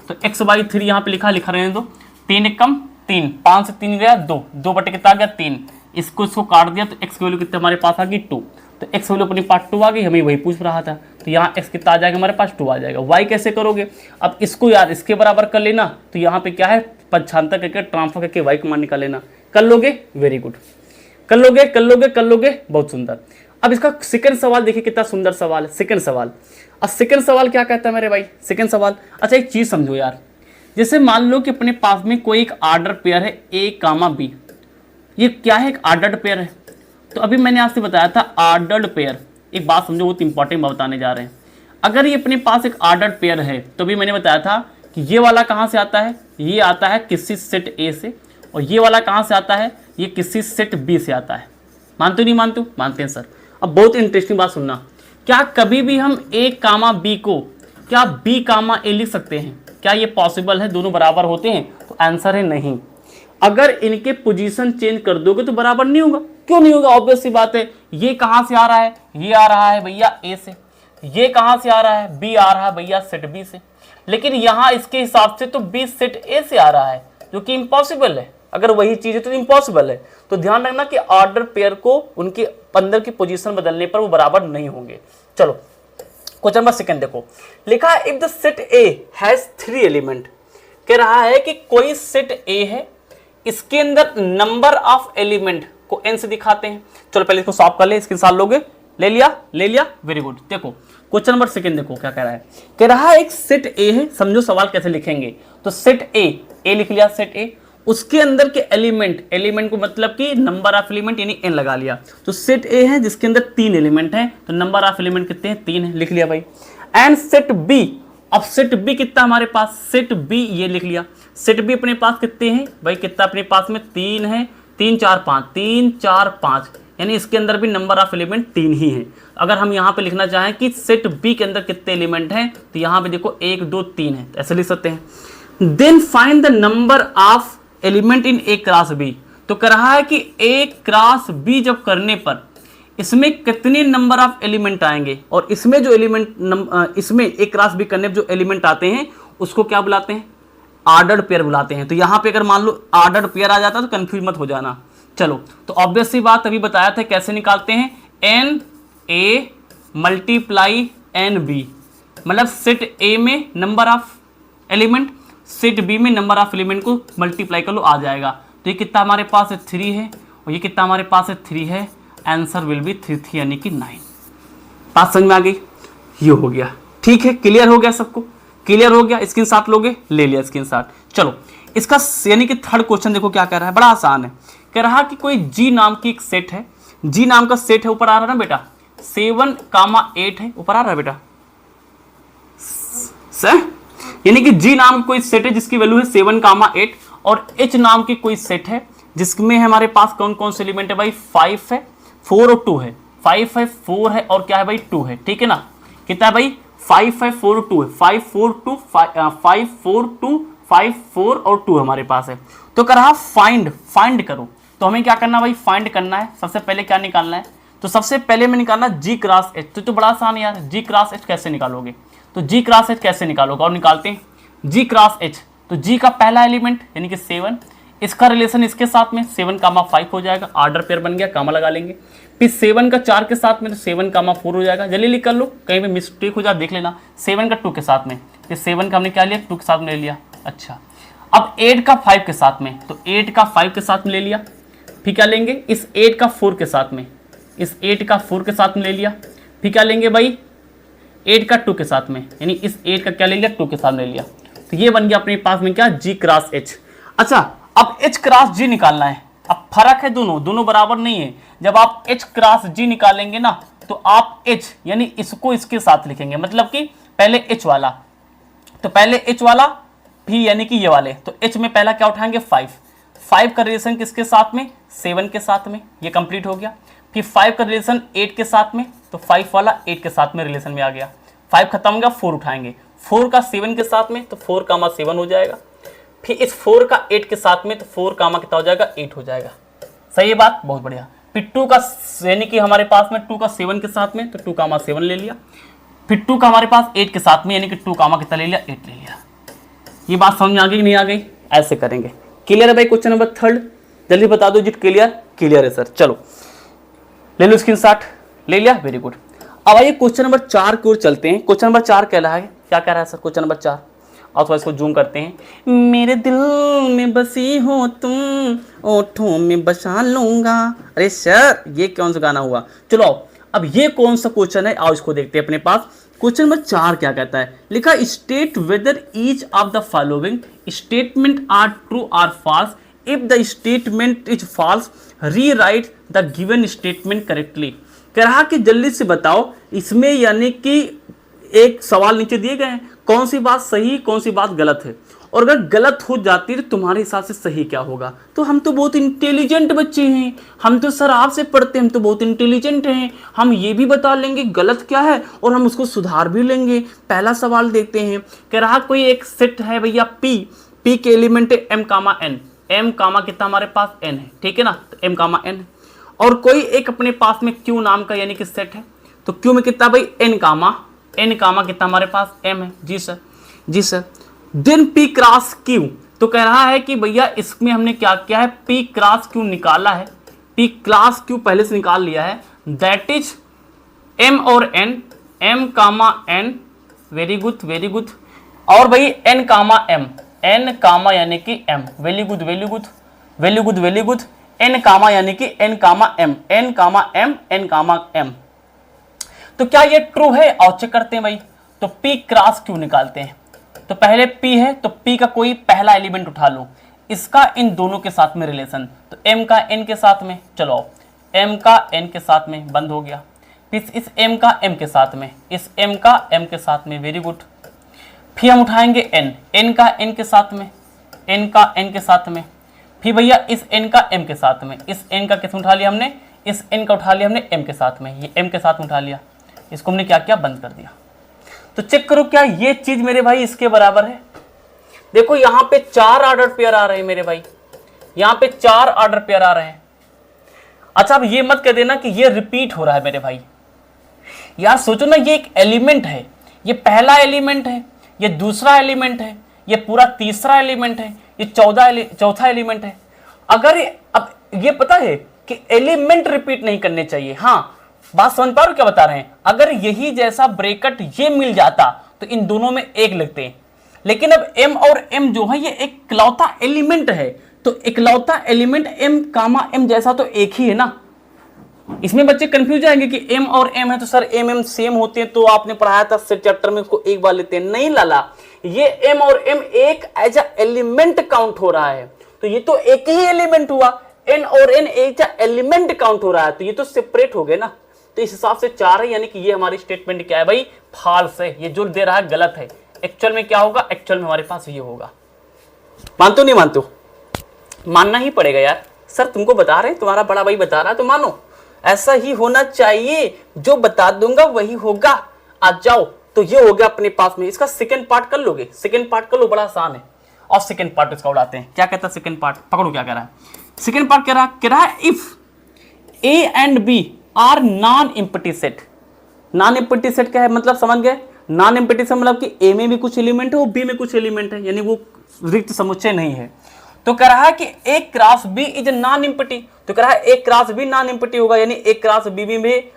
तो x/3 यहां पे लिखा रहने दो, 3 कम 3, 5 से 3 गया 2, 2 बटे कितना आ गया 3, इसको काट दिया तो x की वैल्यू कितने हमारे पास आ गई 2, तो x वैल्यू अपनी पास 2 आ गई, हमें वही पूछ रहा था, तो यहाँ x कितना आ जाएगा हमारे पास 2 आ जाएगा। y कैसे करोगे, अब इसको यार इसके बराबर कर लेना, तो यहाँ पे क्या है पक्षांतर करके ट्रांसफर करके y का मान निकाल लेना। कर लोगे, वेरी गुड, कर लोगे, बहुत सुंदर। अब इसका सेकंड सवाल देखिए कितना सुंदर सवाल है, सेकंड सवाल। अब सेकंड सवाल क्या कहता है मेरे भाई, सेकंड सवाल, अच्छा एक चीज समझो यार, जैसे मान लो कि अपने पास में कोई एक ऑर्डर पेयर है A, B, ये क्या है एक ऑर्डर्ड पेयर है। तो अभी मैंने आपसे बताया था ऑर्डर्ड पेयर, एक बात समझो बहुत इंपॉर्टेंट बात बताने जा रहे हैं। अगर ये अपने पास एक ऑर्डर्ड पेयर है तो भी मैंने बताया था कि ये वाला कहाँ से आता है, ये आता है किसी सेट A से, और ये वाला कहाँ से आता है, ये किसी सेट B से आता है। मानते नहीं मानते, मानते हैं सर। अब बहुत इंटरेस्टिंग बात सुनना, क्या कभी भी हम A, B को क्या B, A लिख सकते हैं, क्या ये पॉसिबल है, दोनों बराबर होते हैं, तो आंसर है नहीं। अगर इनके पोजीशन चेंज कर दोगे तो बराबर नहीं होगा। क्यों नहीं होगा, ऑब्वियस सी बात है, ये कहां से आ रहा है, ये आ रहा है भैया A से, ये कहां से आ रहा है, B आ रहा है भैया सेट B से, लेकिन यहां इसके हिसाब से तो B सेट A से आ रहा है, जो कि इम्पॉसिबल है। अगर वही चीज है तो इम्पॉसिबल है। तो ध्यान रखना कि ऑर्डर पेयर को उनके अंदर की पोजीशन बदलने पर वो बराबर नहीं होंगे। चलो क्वेश्चन नंबर सेकंड देखो, लिखा है if the set A has 3 element. कह रहा है कि कोई सेट A है, इसके अंदर नंबर ऑफ एलिमेंट को n से दिखाते हैं। चलो पहले इसको सॉल्व कर ले, इसके साथ लोगे, ले लिया, वेरी गुड। देखो क्वेश्चन नंबर सेकंड देखो क्या कह रहा है, कह रहा है एक सेट A है, समझो सवाल कैसे लिखेंगे, तो सेट A लिख लिया, सेट A, उसके अंदर के एलिमेंट को मतलब कि नंबर ऑफ एलिमेंट यानी n लगा लिया, तो सेट A है जिसके अंदर 3 एलिमेंट हैं, तो नंबर ऑफ एलिमेंट कितने हैं, 3 है, लिख लिया भाई। एंड सेट B, अब सेट B कितना हमारे पास, सेट B ये लिख लिया, सेट B अपने पास कितने हैं भाई, कितना अपने पास में 3 है, 3 4 5, यानी इसके अंदर भी नंबर ऑफ एलिमेंट 3 ही है। अगर हम यहाँ पे लिखना चाहें कि सेट B के अंदर कितने एलिमेंट हैं, तो यहाँ पे देखो 1 2 3 है, ऐसे लिख सकते हैं। Then find the number of element in A cross B। तो कह रहा है कि A क्रॉस B जब करने पर इसमें कितने नंबर ऑफ एलिमेंट आएंगे, और इसमें जो एलिमेंट इसमें A क्रॉस B करने पर जो एलिमेंट आते हैं उसको क्या बुलाते हैं, ऑर्डर्ड पेयर बुलाते हैं। तो यहाँ पे अगर मान लो ऑर्डर्ड पेयर आ जाता तो कंफ्यूज मत हो जाना। चलो तो ऑब्वियस सी बात अभी बताया था कैसे निकालते हैं, n A multiply n B, मतलब सेट ए में number of element, set B में नंबर ऑफ एलिमेंट को मल्टीप्लाई कर लो, आ जाएगा। तो ये कितना हमारे पास है 3 है, और ये कितना हमारे पास है 3 है, आंसर विल बी 3 यानी कि 9। बात समझ में आ गई? ये हो गया, ठीक है, क्लियर हो गया सबको? क्लियर हो गया? स्क्रीनशॉट लोगे? ले लिया स्क्रीनशॉट। चलो इसका यानी कि थर्ड क्वेश्चन देखो क्या कह रहा है, बड़ा आसान है। कह रहा कि कोई जी नाम की एक सेट है, जी नाम का सेट है, ऊपर आ रहा है ना बेटा 7,8 है, ऊपर आ रहा है बेटा सर, यानी कि जी नाम की कोई सेट है जिसकी वैल्यू है 7,8 और एच नाम की कोई सेट है जिसमें हमारे पास कौन कौन से एलिमेंट है भाई, 5 है, 4 और 2 है, 5 है, 4 है और क्या है भाई 2 है, ठीक है ना? कितना है भाई, 5 है, 4 और 2 है, 5 4 2 5 4 2 5 4 और 2 हमारे पास है। तो कह रहा फाइंड करो, तो हमें क्या करना भाई, फाइंड करना है। सबसे पहले क्या निकालना है, तो सबसे पहले में निकालना जी क्रॉस एच। तो बड़ा आसान है यार, जी क्रॉस एच कैसे निकालोगे, तो जी क्रॉस एच कैसे निकालोगे, और निकालते हैं जी क्रॉस एच। तो जी का पहला एलिमेंट यानी कि 7, इसका रिलेशन इसके साथ में 7,5 हो जाएगा, ऑर्डर पेयर बन गया, कामा लगा लेंगे। फिर 7 का 4 के साथ में तो 7,4 हो जाएगा, जल्दी लिख कर लो, कहीं पे मिस्टेक हो जाए देख लेना। 7 का 2 के साथ में, फिर 7 का हमने क्या लिया, 2 के साथ में ले लिया। अच्छा, अब 8 का 5 के साथ में, तो 8 का 5 के साथ में ले लिया। फिर क्या लेंगे, इस 8 का 4 के साथ में, इस 8 का 4 के साथ में ले लिया। फिर क्या लेंगे भाई, 8 का 2 के साथ में, यानी इस 8 का क्या ले लिया, 2 के साथ में ले लिया। तो ये बन गया अपने पास में क्या, जी क्रॉस एच। अच्छा, अब एच क्रॉस जी निकालना है। अब फर्क है, दोनों बराबर नहीं है। जब आप एच क्रॉस जी निकालेंगे ना, तो आप एच यानी इसको इसके साथ लिखेंगे, मतलब कि पहले एच वाला, तो पहले एच वाला, फिर यानी कि ये वाले, तो एच में पहला क्या उठाएंगे, 5 का रिलेशन किसके साथ में, 7 के साथ में, ये कंप्लीट हो गया। फिर 5 का रिलेशन 8 के साथ में, तो 5 वाला 8 के साथ में रिलेशन में आ गया। 5 खत्म हो गया, 4 उठाएंगे, 4 का 7 के साथ में, तो 4,7 हो जाएगा। फिर इस 4 का 8 के साथ में, तो 4 कामा कितना हो जाएगा, 8 हो जाएगा। सही है बात, बहुत बढ़िया। फिर 2 का यानी कि हमारे पास में 2 का 7 के साथ में, तो 2,7 ले लिया। फिर 2 का हमारे पास 8 के साथ में, यानी कि 2 कामा कितना ले लिया, 8 ले लिया। ये बात समझ में आ गई कि नहीं आ गई? ऐसे करेंगे। क्लियर है भाई? क्वेश्चन नंबर थर्ड जल्दी बता दो जी। क्लियर है सर। चलो ले लो स्क्रीनशॉट, ले लिया, वेरी गुड। अब आइए क्वेश्चन नंबर 4 की ओर चलते हैं। क्वेश्चन नंबर 4 कह रहा है, क्या कह रहा है सर क्वेश्चन नंबर 4? और थोड़ा इसको जूम करते हैं। मेरे दिल में बसी हो तुम, ओठों में बसा लूंगा। अरे सर ये कौन सा गाना हुआ? चलो आओ, अब ये कौन सा क्वेश्चन है, आओ इसको देखते हैं अपने पास। क्वेश्चन नंबर 4 क्या कहता है, लिखा state whether each of the following statement are true or false. If the statement is false rewrite the given statement correctly. कह रहा कि जल्दी से बताओ इसमें, यानी कि एक सवाल नीचे दिए गए हैं, कौन सी बात सही कौन सी बात गलत है, और अगर गलत हो जाती है तो तुम्हारे हिसाब से सही क्या होगा। तो हम तो बहुत इंटेलिजेंट बच्चे हैं, हम तो सर आपसे पढ़ते हैं, हम तो बहुत इंटेलिजेंट हैं, हम ये भी बता लेंगे गलत क्या है और हम उसको सुधार भी लेंगे। पहला सवाल देखते हैं। कह रहा कोई एक सेट है भैया पी के एलिमेंट है m कामा n, m कामा कितना हमारे पास n है, ठीक है ना, तो m कामा n। और कोई एक अपने पास में q नाम का यानी कि सेट है, तो q में कितना भाई n कामा कितना हमारे पास m है। जी sir. Then p cross q, तो कह रहा है कि भैया इसमें हमने क्या किया है, p क्रॉस q निकाला है, p क्रॉस q पहले से निकाल लिया है, दैट इज m और n, m कामा n, वेरी गुड। और भाई n कामा m, n कामा यानी कि m, वेरी गुड, n कामा यानी कि n कामा m, n कामा m। तो क्या ये ट्रू है? और चेक करते हैं भाई। तो p क्रॉस q निकालते हैं, तो पहले p है तो p का कोई पहला एलिमेंट उठा लो, इसका इन दोनों के साथ में रिलेशन, तो m का n के साथ में, चलो m का n के साथ में बंद हो गया। फिर इस m का m के साथ में, इस m का m के साथ में, वेरी गुड। फिर हम उठाएंगे n का n के साथ में, n का n के साथ में। फिर भैया इस n का m के साथ में, इस n का किस उठा लिया हमने, इस n का उठा लिया हमने m के साथ में, ये m के साथ में उठा लिया, इसको हमने क्या किया, बंद कर दिया। तो चेक करो क्या ये चीज मेरे भाई इसके बराबर है। देखो यहाँ पे 4 ऑर्डर पेयर आ रहे हैं मेरे भाई, यहाँ पे 4 ऑर्डर पेयर आ रहे हैं। अच्छा अब ये मत कह देना कि ये रिपीट हो रहा है मेरे भाई, यार सोचो ना, ये एक एलिमेंट है, ये पहला एलिमेंट है, ये दूसरा एलिमेंट है, ये पूरा तीसरा एलिमेंट है, ये चौथा एलिमेंट है। अगर अब ये पता है कि एलिमेंट रिपीट नहीं करने चाहिए। हाँ बात समझ पा रहे हो क्या बता रहे हैं? अगर यही जैसा ब्रैकेट ये मिल जाता तो इन दोनों में एक लगते हैं, लेकिन अब m और m जो है ये एक इकलौता एलिमेंट है, तो इकलौता एलिमेंट m कामा m जैसा तो एक ही है ना। इसमें बच्चे कंफ्यूज जाएंगे कि m और m है तो सर m सेम होते हैं, तो आपने पढ़ाया था सेट चैप्टर में, उसको एक बार लेते हैं। नहीं लाला, ये m और m एक एज अ एलिमेंट काउंट हो रहा है, तो ये तो एक ही एलिमेंट हुआ। n और n एक एलिमेंट काउंट हो रहा है, तो ये तो सेपरेट हो गए ना, तो इस हिसाब से 4 है, यानी कि ये हमारी स्टेटमेंट क्या है भाई, फॉल्स है। ये जो दे रहा है गलत है। एक्चुअल में क्या होगा, एक्चुअल में हमारे पास ये होगा। मानते हो नहीं मानते हो? मानना ही पड़ेगा यार, सर तुमको बता रहे हैं, तुम्हारा बड़ा भाई बता रहा है तो मानो, ऐसा ही होना चाहिए, जो बता दूंगा वही होगा। आ जाओ, तो ये हो गया अपने पास में। इसका सेकंड पार्ट कर लोगे, सेकंड पार्ट कर लो, बड़ा आसान है। और सेकंड पार्ट इसका उड़ाते हैं। क्या कहता है सेकंड पार्ट, पकड़ो क्या कह रहा है। सेकंड पार्ट कह रहा है if A and B are non empty set. Non empty set क्या है, मतलब समझ गए, नॉन एम्प्टी सेट मतलब कि ए में भी कुछ एलिमेंट है और बी में कुछ एलिमेंट है, यानी वो रिक्त समुच्चय नहीं है। तो कह रहा है कि A cross B is non empty, तो कह रहा है A cross B non empty होगा, यानी ए क्रॉस बी में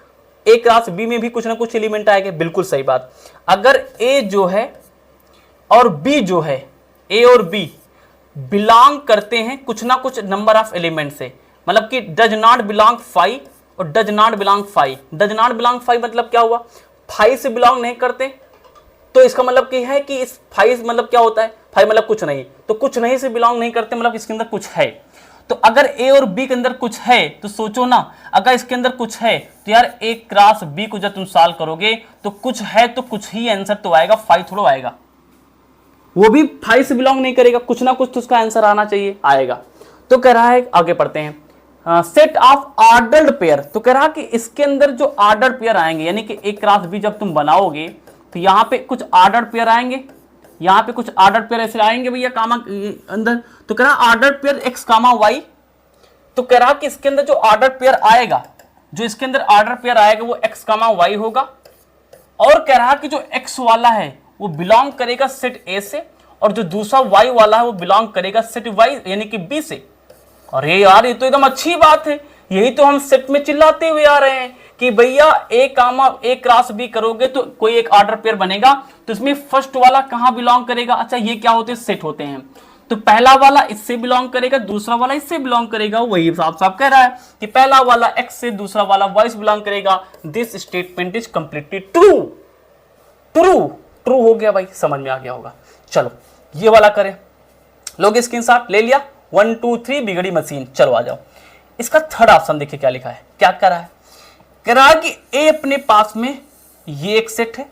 ए क्रॉस बी में भी कुछ ना कुछ एलिमेंट आएंगे। बिल्कुल सही बात। अगर ए जो है और बी जो है, ए और बी बिलोंग करते हैं कुछ ना कुछ नंबर ऑफ एलिमेंट से, मतलब कि डज नॉट बिलोंग 5 और does not belong 5। Does not belong 5 मतलब क्या हुआ, 5 से बिलोंग नहीं करते, तो इसका मतलब क्या है कि इस 5 मतलब क्या होता है, 5 मतलब कुछ नहीं, तो कुछ नहीं से बिलोंग नहीं करते मतलब इसके अंदर कुछ है। तो अगर ए और बी के अंदर कुछ है तो सोचो ना, अगर इसके अंदर कुछ है तो यार ए क्रॉस बी को जब तुम सॉल्व करोगे तो कुछ है तो कुछ ही आंसर तो आएगा, 5 थोड़ा आएगा। वो भी 5 से बिलोंग नहीं करेगा, कुछ ना कुछ तो उसका आंसर आना चाहिए, आएगा। तो कह रहा है, आगे पढ़ते हैं, सेट ऑफ ऑर्डर्ड पेयर। तो कह रहा कि इसके अंदर जो ऑर्डर्ड पेयर आएंगे, यानी कि ए क्रॉस बी जब तुम बनाओगे तो यहाँ पे कुछ ऑर्डर्ड पेयर आएंगे, यहाँ पे कुछ ऑर्डर्ड पेयर ऐसे आएंगे भैया कामा अंदर। तो कह रहा ordered pair x comma y. तो कह रहा कि इसके अंदर जो ऑर्डर्ड पेयर आएगा, जो इसके अंदर ऑर्डर पेयर आएगा वो एक्स कामा वाई होगा। और कह रहा कि जो एक्स वाला है वो बिलोंग करेगा सेट ए से, और जो दूसरा वाई वाला है वो बिलोंग करेगा सेट वाई यानी कि बी से। अरे यार ये तो एकदम अच्छी बात है, यही तो हम सेट में चिल्लाते हुए आ रहे हैं कि भैया ए कामा ए क्रॉस बी करोगे तो कोई एक ऑर्डर पेयर बनेगा, तो इसमें फर्स्ट वाला कहां बिलोंग करेगा। अच्छा ये क्या होते हैं, सेट होते हैं। तो पहला वाला इससे बिलोंग करेगा, दूसरा वाला इससे बिलोंग करेगा। वही साफ साफ कह रहा है कि पहला वाला एक्स से, दूसरा वाला वाई से बिलोंग करेगा। This statement is completely true. True true हो गया भाई, समझ में आ गया होगा। चलो ये वाला करें, लोग स्क्रीनशॉट ले लिया, 1 2 3 बिगड़ी मशीन। चलो आ जाओ, इसका थर्ड ऑप्शन देखिए क्या लिखा है, क्या कर रहा है। कह रहा है कि ए अपने पास में ये एक सेट है,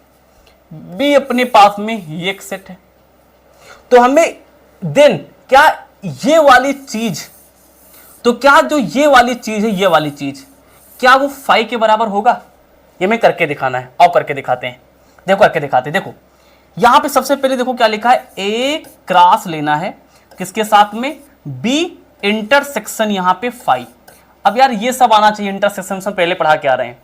बी अपने पास में ये एक सेट है, तो हमें देन क्या ये वाली चीज, तो क्या जो ये वाली चीज है, ये वाली चीज क्या वो 5 के बराबर होगा। ये मैं करके दिखाना है, और करके दिखाते हैं। देखो करके दिखाते हैं। देखो यहां पे सबसे पहले देखो क्या लिखा है, ए क्रॉस लेना है किसके साथ में, बी इंटरसेक्शन यहां पे 5। अब यार ये सब आना चाहिए, इंटरसेक्शन से पहले पढ़ा के आ रहे हैं।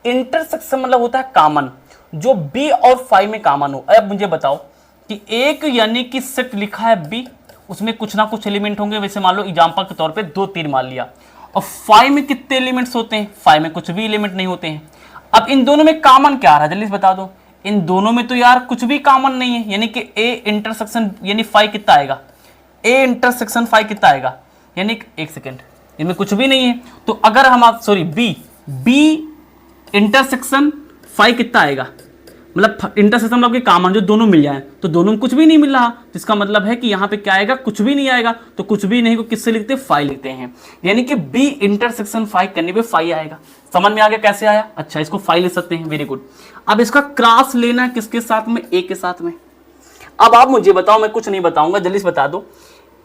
इंटरसेक्शन मतलब होता है कॉमन, जो बी और 5 में कॉमन हो। अब मुझे बताओ कि एक यानी कि सेट लिखा है बी, उसमें कुछ ना कुछ एलिमेंट होंगे, वैसे मान लो एग्जांपल के तौर पे 2 3 मान लिया। और 5 में कितने एलिमेंट्स होते हैं, 5 में कुछ भी एलिमेंट नहीं होते हैं। अब इन दोनों में कॉमन क्या आ रहा है जल्दी से बता दो। इन दोनों में तो यार कुछ भी कॉमन नहीं है, यानी कि ए इंटरसेक्शन यानी 5 कितना आएगा, ए इंटरसेक्शन 5 कितना आएगा, यानी एक सेकेंड, इनमें कुछ भी नहीं है। तो अगर हम आप सॉरी बी इंटरसेक्शन 5 कितना आएगा, मतलब इंटरसेक्शन मतलब कि कॉमन जो दोनों मिल जाए, तो दोनों में कुछ भी नहीं मिल रहा, तो इसका मतलब है कि यहाँ पे क्या आएगा, कुछ भी नहीं आएगा। तो कुछ भी नहीं को किससे लिखते हैं, 5 लिखते हैं, यानी कि बी इंटरसेक्शन 5 करने पे 5 आएगा। समझ में आ गया कैसे आया। अच्छा इसको 5 लिख सकते हैं, वेरी गुड। अब इसका क्रॉस लेना है किसके साथ में, ए के साथ में। अब आप मुझे बताओ, मैं कुछ नहीं बताऊंगा, जल्दी से बता दो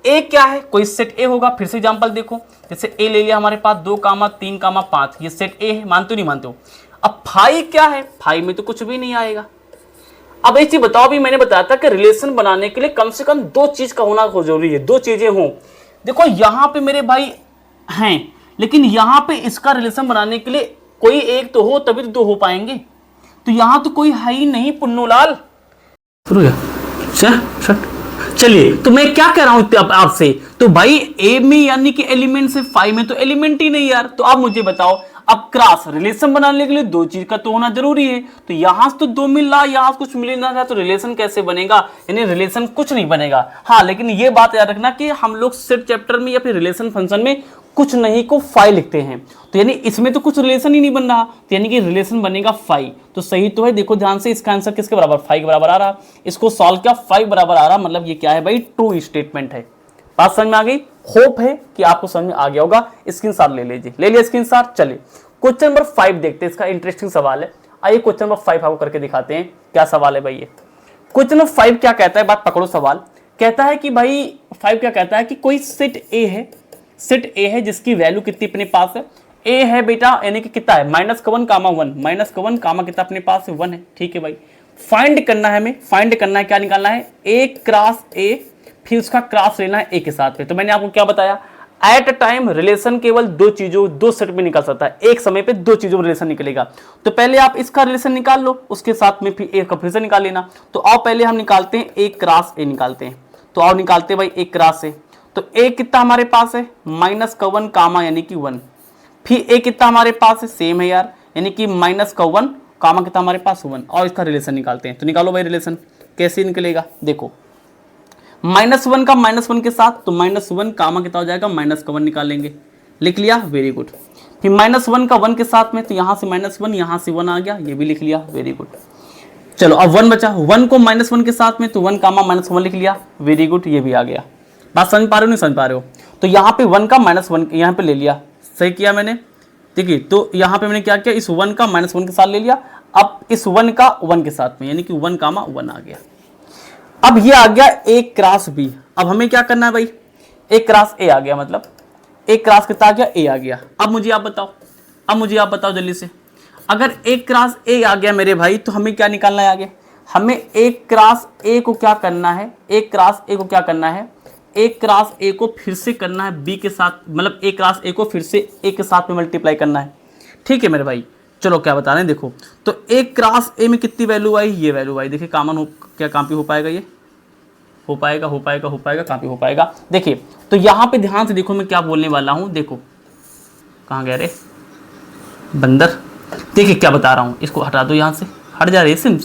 ए क्या है। कोई सेट ए होगा, फिर से एग्जांपल देखो, जैसे ए ले लिया हमारे पास 2 3 5, ये सेट ए है, मानते हो नहीं मानते हो। अब 5 क्या है, 5 में तो कुछ भी नहीं आएगा। अब एक चीज बताओ, भी मैंने बताया था कि रिलेशन बनाने के लिए कम से कम 2 चीज का होना जरूरी है, 2 चीजें हों। देखो यहां पे मेरे भाई हैं, लेकिन यहां पे इसका रिलेशन बनाने के लिए कोई एक तो हो, तभी तो 2 हो पाएंगे। तो यहां तो कोई है ही नहीं पुन्नूलाल। चलिए तो मैं क्या कह रहा हूं आपसे, तो भाई ए में यानी कि एलिमेंट से 5 में तो एलिमेंट ही नहीं यार। तो आप मुझे बताओ, अब क्रॉस रिलेशन बनाने के लिए 2 चीज का तो होना जरूरी है। तो यहां से तो 2 मिल रहा, यहां से कुछ मिल ना रहा, तो रिलेशन कैसे बनेगा, यानी रिलेशन कुछ नहीं बनेगा। हाँ लेकिन ये बात याद रखना कि हम लोग सेट चैप्टर में या फिर रिलेशन फंक्शन में कुछ नहीं को फाइव लिखते हैं। तो यानी इसमें तो कुछ रिलेशन ही नहीं बन रहा, तो यानी कि रिलेशन बनेगा फाइव। तो सही तो है, देखो ध्यान से, इसका आंसर किसके बराबर, फाइव के बराबर आ रहा। इसको सॉल्व किया, फाइव बराबर आ रहा, मतलब ये क्या है भाई, ट्रू स्टेटमेंट है। बात समझ में आ गई? होप है कि आपको समझ में आ गया होगा। स्क्रीनशॉट ले लीजिए, ले लिया स्क्रीनशॉट। चलिए क्वेश्चन नंबर 5 देखते हैं, इसका इंटरेस्टिंग सवाल है। आइए क्वेश्चन नंबर 5 आपको करके दिखाते हैं क्या सवाल है भाई। ये क्वेश्चन नंबर 5 क्या कहता है, बात पकड़ो सवाल। कहता है कि भाई 5 क्या कहता है कि कोई सेट ए है, सेट ए है जिसकी वैल्यू कितनी अपने पास है, ए है बेटा, यानी कि कितना है, -1, -1, -1, कितना अपने पास है, 1 है। ठीक है भाई, फाइंड करना है हमें, फाइंड करना है, क्या निकालना है, ए क्रॉस ए, फिर उसका क्रॉस लेना है ए के साथ में। तो मैंने आपको क्या बताया, एट अ टाइम रिलेशन केवल दो सेट में निकल सकता है, एक समय पे दो चीजों में रिलेशन निकलेगा। तो पहले आप इसका रिलेशन निकाल लो, उसके साथ में फिर ए का फिर से निकाल लेना। तो आओ पहले हम निकालते हैं ए क्रॉस ए निकालते हैं। तो आओ निकालते हैं भाई ए क्रॉस ए। तो ए कितना हमारे पास है, -1 कामा यानी कि 1, फिर ए कितना हमारे पास है, सेम है यार, यानी कि -1 कामा कितना हमारे पास 1, और इसका रिलेशन निकालते हैं। तो निकालो भाई रिलेशन, कैसे निकलेगा, देखो -1 का -1 के साथ, तो -1 कामा कितना हो जाएगा, -1 निकालेंगे, लिख लिया, वेरी गुड। फिर -1 का 1 के साथ में, तो यहाँ से -1, यहाँ से 1 आ गया, ये भी लिख लिया, वेरी गुड। चलो अब 1 बचा, 1 को -1 के साथ में, तो 1 कामा -1 लिख लिया, वेरी गुड, ये भी आ गया। बात समझ पा रहे हो नहीं समझ पा रहे हो? तो यहाँ पे 1 का -1 यहाँ पे ले लिया, सही किया मैंने, देखिए। तो यहाँ पे मैंने क्या किया, इस 1 का -1 के साथ ले लिया, अब इस 1 का 1 के साथ में, यानी कि 1 कामा 1 आ गया। अब ये आ गया ए क्रॉस बी। अब हमें क्या करना है भाई, ए क्रॉस ए आ गया, मतलब ए क्रॉस कितना आ गया, ए आ गया। अब मुझे आप बताओ जल्दी से, अगर ए क्रॉस ए आ गया मेरे भाई, तो हमें क्या निकालना है आगे, हमें ए क्रॉस ए को क्या करना है, ए क्रॉस ए को क्या करना है, ए क्रॉस ए को फिर से करना है बी के साथ, मतलब ए क्रॉस ए को फिर से ए के साथ में मल्टीप्लाई करना है। ठीक है मेरे भाई, चलो क्या बता रहे हैं, देखो तो ए क्रॉस ए में कितनी वैल्यू आई, ये वैल्यू आई, देखिए कॉमन हो, क्या कहाँ पे हो पाएगा, ये हो पाएगा कहाँ पे हो पाएगा। देखिए तो यहाँ पे ध्यान से देखो मैं क्या बोलने वाला हूँ, देखो कहाँ गए रे बंदर, देखिए क्या बता रहा हूँ, इसको हटा दो, यहाँ से हट जा रहे सिम।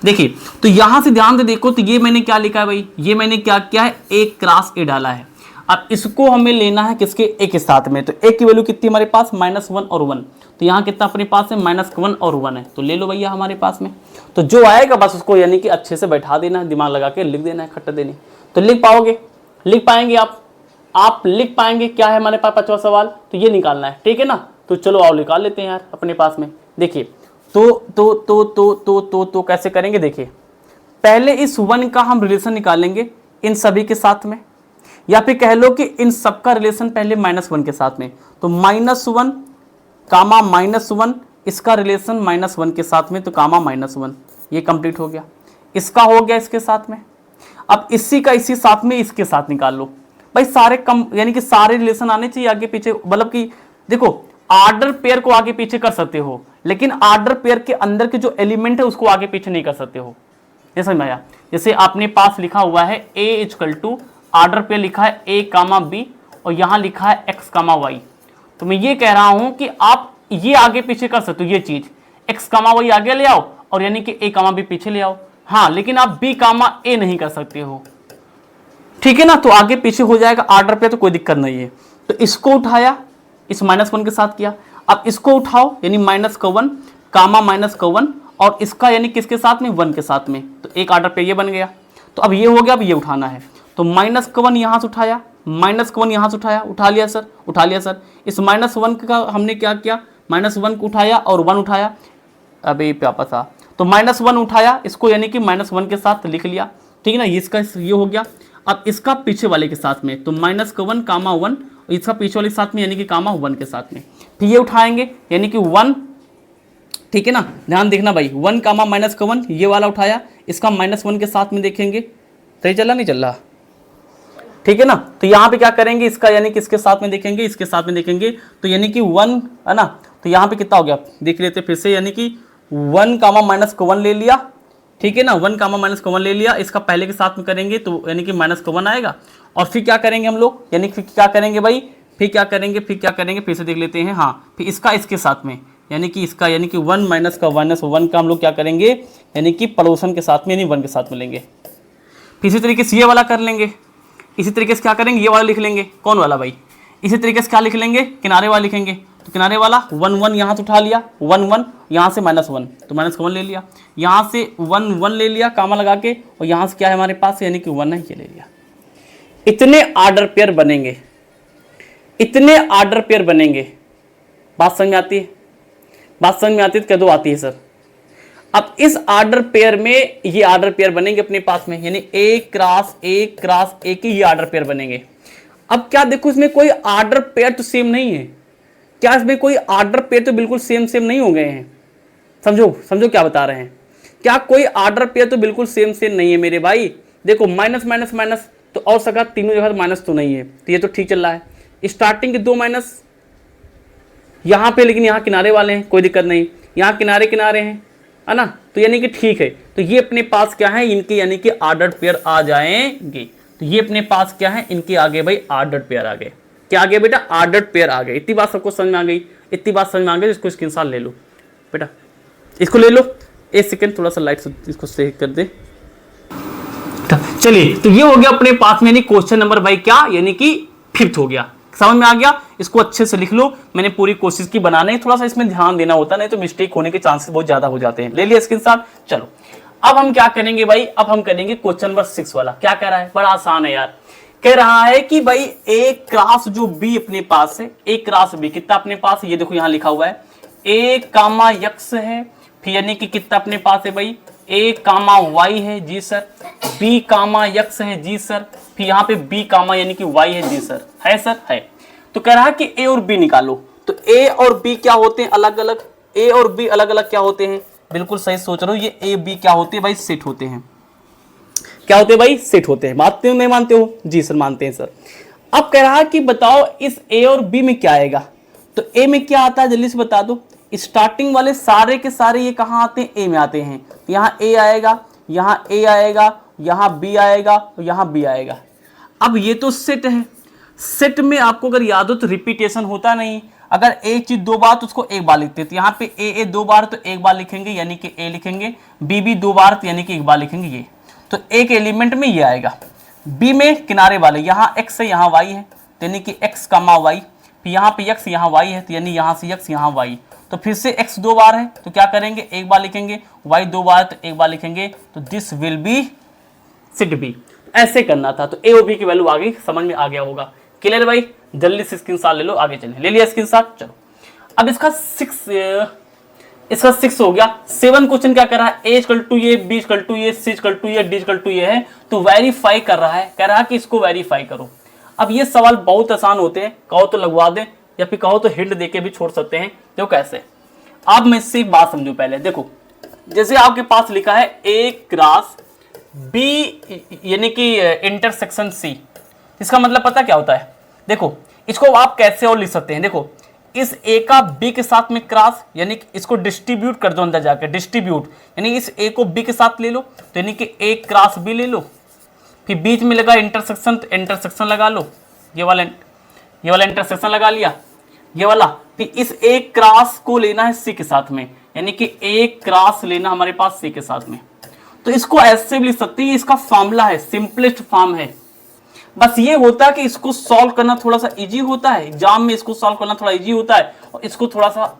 देखिए तो यहाँ से ध्यान से देखो, तो ये मैंने क्या लिखा है भाई, ये मैंने क्या किया है, ए क्रॉस ए डाला है। अब इसको हमें लेना है किसके, ए के साथ में। तो ए की वैल्यू कितनी हमारे पास, -1 और 1, तो यहाँ कितना अपने पास है, -1 और 1 है। तो ले लो भैया हमारे पास में, तो जो आएगा बस उसको यानी कि अच्छे से बैठा देना है, दिमाग लगा के लिख देना है, खट्टा देनी। तो लिख पाओगे, लिख पाएंगे आप लिख पाएंगे। क्या है हमारे पास 5वां सवाल, तो ये निकालना है, ठीक है ना। तो चलो आओ निकाल लेते हैं यार अपने पास में। देखिए तो कैसे करेंगे, देखिए पहले इस 1 का हम रिलेशन निकालेंगे इन सभी के साथ में, या फिर कह लो कि इन सब का रिलेशन पहले -1 के साथ में। तो -1 कामा -1, इसका रिलेशन -1 के साथ में, तो कामा -1, ये कंप्लीट हो गया। इसका हो गया इसके साथ में। अब इसी का इसी साथ में इसके साथ निकाल लो भाई, सारे कम यानी कि सारे रिलेशन आने चाहिए आगे पीछे, मतलब कि देखो आर्डर पेयर को आगे पीछे कर सकते हो, लेकिन आर्डर पेयर के अंदर के जो एलिमेंट है उसको आगे पीछे नहीं कर सकते हो। ये समझ में आया? जैसे आपने पास लिखा हुआ है ए = आर्डर पेयर लिखा है ए कामा बी, और यहां लिखा है एक्स कामा वाई। तो मैं ये कह रहा हूं कि आप ये आगे पीछे कर सकते हो, ये चीज एक्स कामा वाई आगे ले आओ, और यानी कि ए कामा बी पीछे ले आओ। हाँ, लेकिन आप बी कामा ए नहीं कर सकते हो, ठीक है ना। तो आगे पीछे हो जाएगा आर्डर पे, तो कोई दिक्कत नहीं है। तो इसको उठाया, इस -1 के साथ किया। अब इसको उठाओ, यानी -1 कामा -1, और इसका यानी किसके साथ में, 1 के साथ में। तो एक आर्डर पे ये बन गया। तो अब ये हो गया, अब ये उठाना है। तो -1 यहाँ से उठाया, -1 यहाँ से उठाया, उठा लिया सर। इस -1 का हमने क्या किया, -1 को उठाया और 1 उठाया, अबे वापस आ। तो -1 उठाया इसको, यानी कि -1 के साथ लिख लिया, ठीक है ना। इसका ये हो गया। अब इसका पीछे वाले के साथ में, तो -1 कामा 1, इसका पीछे वाले के साथ में यानी कि कामा 1 के साथ में। फिर ये उठाएंगे यानी कि 1, ठीक है ना। ध्यान देखना भाई, 1 कामा -1, ये वाला उठाया, इसका -1 के साथ में देखेंगे, सही चल रहा नहीं चल रहा, ठीक है ना। तो यहाँ पे क्या करेंगे, इसका यानी कि इसके साथ में देखेंगे, इसके साथ में देखेंगे, तो यानी कि 1 है ना। तो यहाँ पे कितना हो गया देख लेते फिर से, यानी कि 1 कामा -1 ले लिया, ठीक है ना। 1 कामा -1 ले लिया, इसका पहले के साथ में करेंगे तो यानी कि -1 आएगा। और फिर क्या करेंगे हम लोग, यानी फिर क्या करेंगे भाई, फिर क्या करेंगे फिर से देख लेते हैं। हाँ, फिर इसका इसके साथ में, यानी कि इसका यानी कि 1 -1 का हम लोग क्या करेंगे, यानी कि पड़ोसन के साथ में, यानी 1 के साथ में लेंगे। फिर इसी तरीके से ये वाला कर लेंगे, इसी तरीके से क्या करेंगे, ये वाला लिख लेंगे। कौन वाला भाई, इसी तरीके से क्या लिख लेंगे, किनारे वाला लिखेंगे, तो किनारे वाला 1 1 यहाँ से उठा लिया, 1 1 यहाँ से -1 तो -1 ले लिया, यहाँ से 1 1 ले लिया कामा लगा के, और यहाँ से क्या है हमारे पास यानी कि 1 है, ये ले लिया। इतने ऑर्डर पेयर बनेंगे, इतने ऑर्डर पेयर बनेंगे। बात समझ में आती है? बात समझ में आती है तो कह दो आती है सर। अब इस ऑर्डर पेयर में ये ऑर्डर पेयर बनेंगे अपने पास में, यानी एक क्रॉस एक ही ये ऑर्डर पेयर बनेंगे। अब क्या देखो, इसमें कोई ऑर्डर पेयर तो सेम नहीं है। क्या इसमें कोई ऑर्डर पेयर तो बिल्कुल सेम नहीं हो गए हैं? समझो क्या बता रहे हैं। क्या कोई ऑर्डर पेयर तो बिल्कुल सेम नहीं है मेरे भाई? देखो माइनस माइनस माइनस तो और सका तीनों जगह माइनस तो नहीं है, तो ये तो ठीक चल रहा है। स्टार्टिंग के 2 माइनस यहाँ पे, लेकिन यहाँ किनारे वाले हैं, कोई दिक्कत नहीं। यहाँ किनारे है ना, तो यानी कि ठीक है। तो ये अपने पास क्या है, इनके यानी कि ऑर्डर्ड पेयर आ जाएंगे। तो ये अपने पास क्या है, इनके आगे भाई ऑर्डर्ड पेयर आ गए। क्या आ गए बेटा? ऑर्डर्ड पेयर आ गए। इतनी बात सबको समझ में आ गई? इतनी बात समझ में आ गई, इसको स्क्रीनशॉट ले लो बेटा, इसको ले लो। एक सेकंड थोड़ा सा लाइट इसको सेव कर दे। चलिए, तो ये हो गया अपने पास में यानी क्वेश्चन नंबर भाई क्या, यानी कि 5th हो गया। समझ में आ गया? इसको अच्छे से लिख लो। मैंने पूरी कोशिश की बनाने, थोड़ा सा इसमें ध्यान देना होता, नहीं तो मिस्टेक होने के चांसेस बहुत ज्यादा हो जाते हैं। ले लिया स्क्रीनशॉट। चलो अब हम क्या करेंगे भाई, अब हम करेंगे क्वेश्चन नंबर 6 वाला। क्या कह रहा है? बड़ा आसान है यार। कह रहा है कि भाई ए क्रॉस जो बी अपने पास है, ए क्रॉस बी कितना अपने पास है, ये देखो यहां लिखा हुआ है ए कामा यक्स है, फिर यानी कि कितना अपने पास है भाई ए कामा वाई है, जी सर। बी कामा यक्स है, जी सर। फिर यहाँ पे बी कामा यानी कि वाई है, जी सर। है सर? है। तो कह रहा है कि ए और बी निकालो। तो ए और बी क्या होते हैं? अलग अलग। ए और बी अलग अलग क्या होते हैं? बिल्कुल सही सोच रहे हो। ये ए बी क्या होते हैं भाई? सेट होते हैं। क्या होते हैं भाई? सेट होते हैं। मानते हो नहीं मानते हो? जी सर मानते हैं सर। अब कह रहा है कि बताओ इस ए और बी में क्या आएगा। तो ए में क्या आता है जल्दी से बता दो। स्टार्टिंग वाले सारे के सारे ये कहाँ आते हैं? ए में आते हैं। तो यहाँ ए आएगा, यहाँ ए आएगा, यहाँ बी आएगा और यहाँ बी आएगा। अब ये तो सेट है। सेट में आपको अगर याद हो तो रिपीटेशन होता नहीं। अगर एक चीज 2 बार तो उसको 1 बार लिखते हैं। तो यहाँ पे ए 2 बार तो 1 बार लिखेंगे यानी कि ए लिखेंगे, बी 2 बार तो यानी कि 1 बार लिखेंगे ये। तो एक एलिमेंट में ये आएगा। बी में किनारे वाले यहाँ x है, यहाँ y है, तो यानी कि x कामा y। फिर यहाँ पे x यहाँ y है, तो यानी यहाँ से x यहाँ y। तो फिर से x 2 बार है तो क्या करेंगे? 1 बार लिखेंगे, y 2 बार तो 1 बार लिखेंगे। तो this will be set B. ऐसे करना था। तो ए और बी की वैल्यू आ गई, समझ में आ गया होगा। क्लियर भाई? जल्दी से स्क्रीनशॉट ले लो, आगे चले। ले लिया स्क्रीनशॉट? चलो अब इसका 6 हो गया। 7 क्वेश्चन क्या कर रहा है? ए इक्वल टू ये, बी इक्वल टू ये, सी इक्वल टू ये, डी इक्वल टू ये है। तो वेरीफाई कर रहा है, कह रहा है कि इसको वेरीफाई करो। अब ये सवाल बहुत आसान होते हैं, कहो तो लगवा दें या फिर कहो तो हिंट देके भी छोड़ सकते हैं। जो कैसे, आप मैं इससे एक बात समझो पहले। देखो जैसे आपके पास लिखा है ए क्रॉस बी यानी कि इंटरसेक्शन सी, इसका मतलब पता क्या होता है? देखो इसको आप कैसे और लिख सकते हैं। देखो इस ए का बी के साथ में क्रॉस, यानी कि इसको डिस्ट्रीब्यूट कर दो अंदर जाकर, डिस्ट्रीब्यूट यानी इस ए को बी के साथ ले लो, तो यानी कि ए क्रॉस बी ले लो। फिर बीच में लगा इंटरसेक्शन, तो इंटरसेक्शन लगा लो, ये वाला इंटरसेक्शन लगा लिया, ये वाला। फिर इस ए क्रॉस को लेना है सी के साथ में, यानी कि ए क्रॉस लेना हमारे पास सी के साथ में। तो इसको ऐसे भी लिख सकते हैं, इसका फॉर्मूला है, सिंपलेस्ट फॉर्म है। बस ये होता है कि इसको सॉल्व करना थोड़ा सा इजी होता है, एग्जाम में इसको सॉल्व करना थोड़ा इजी होता है, और इसको थोड़ा सा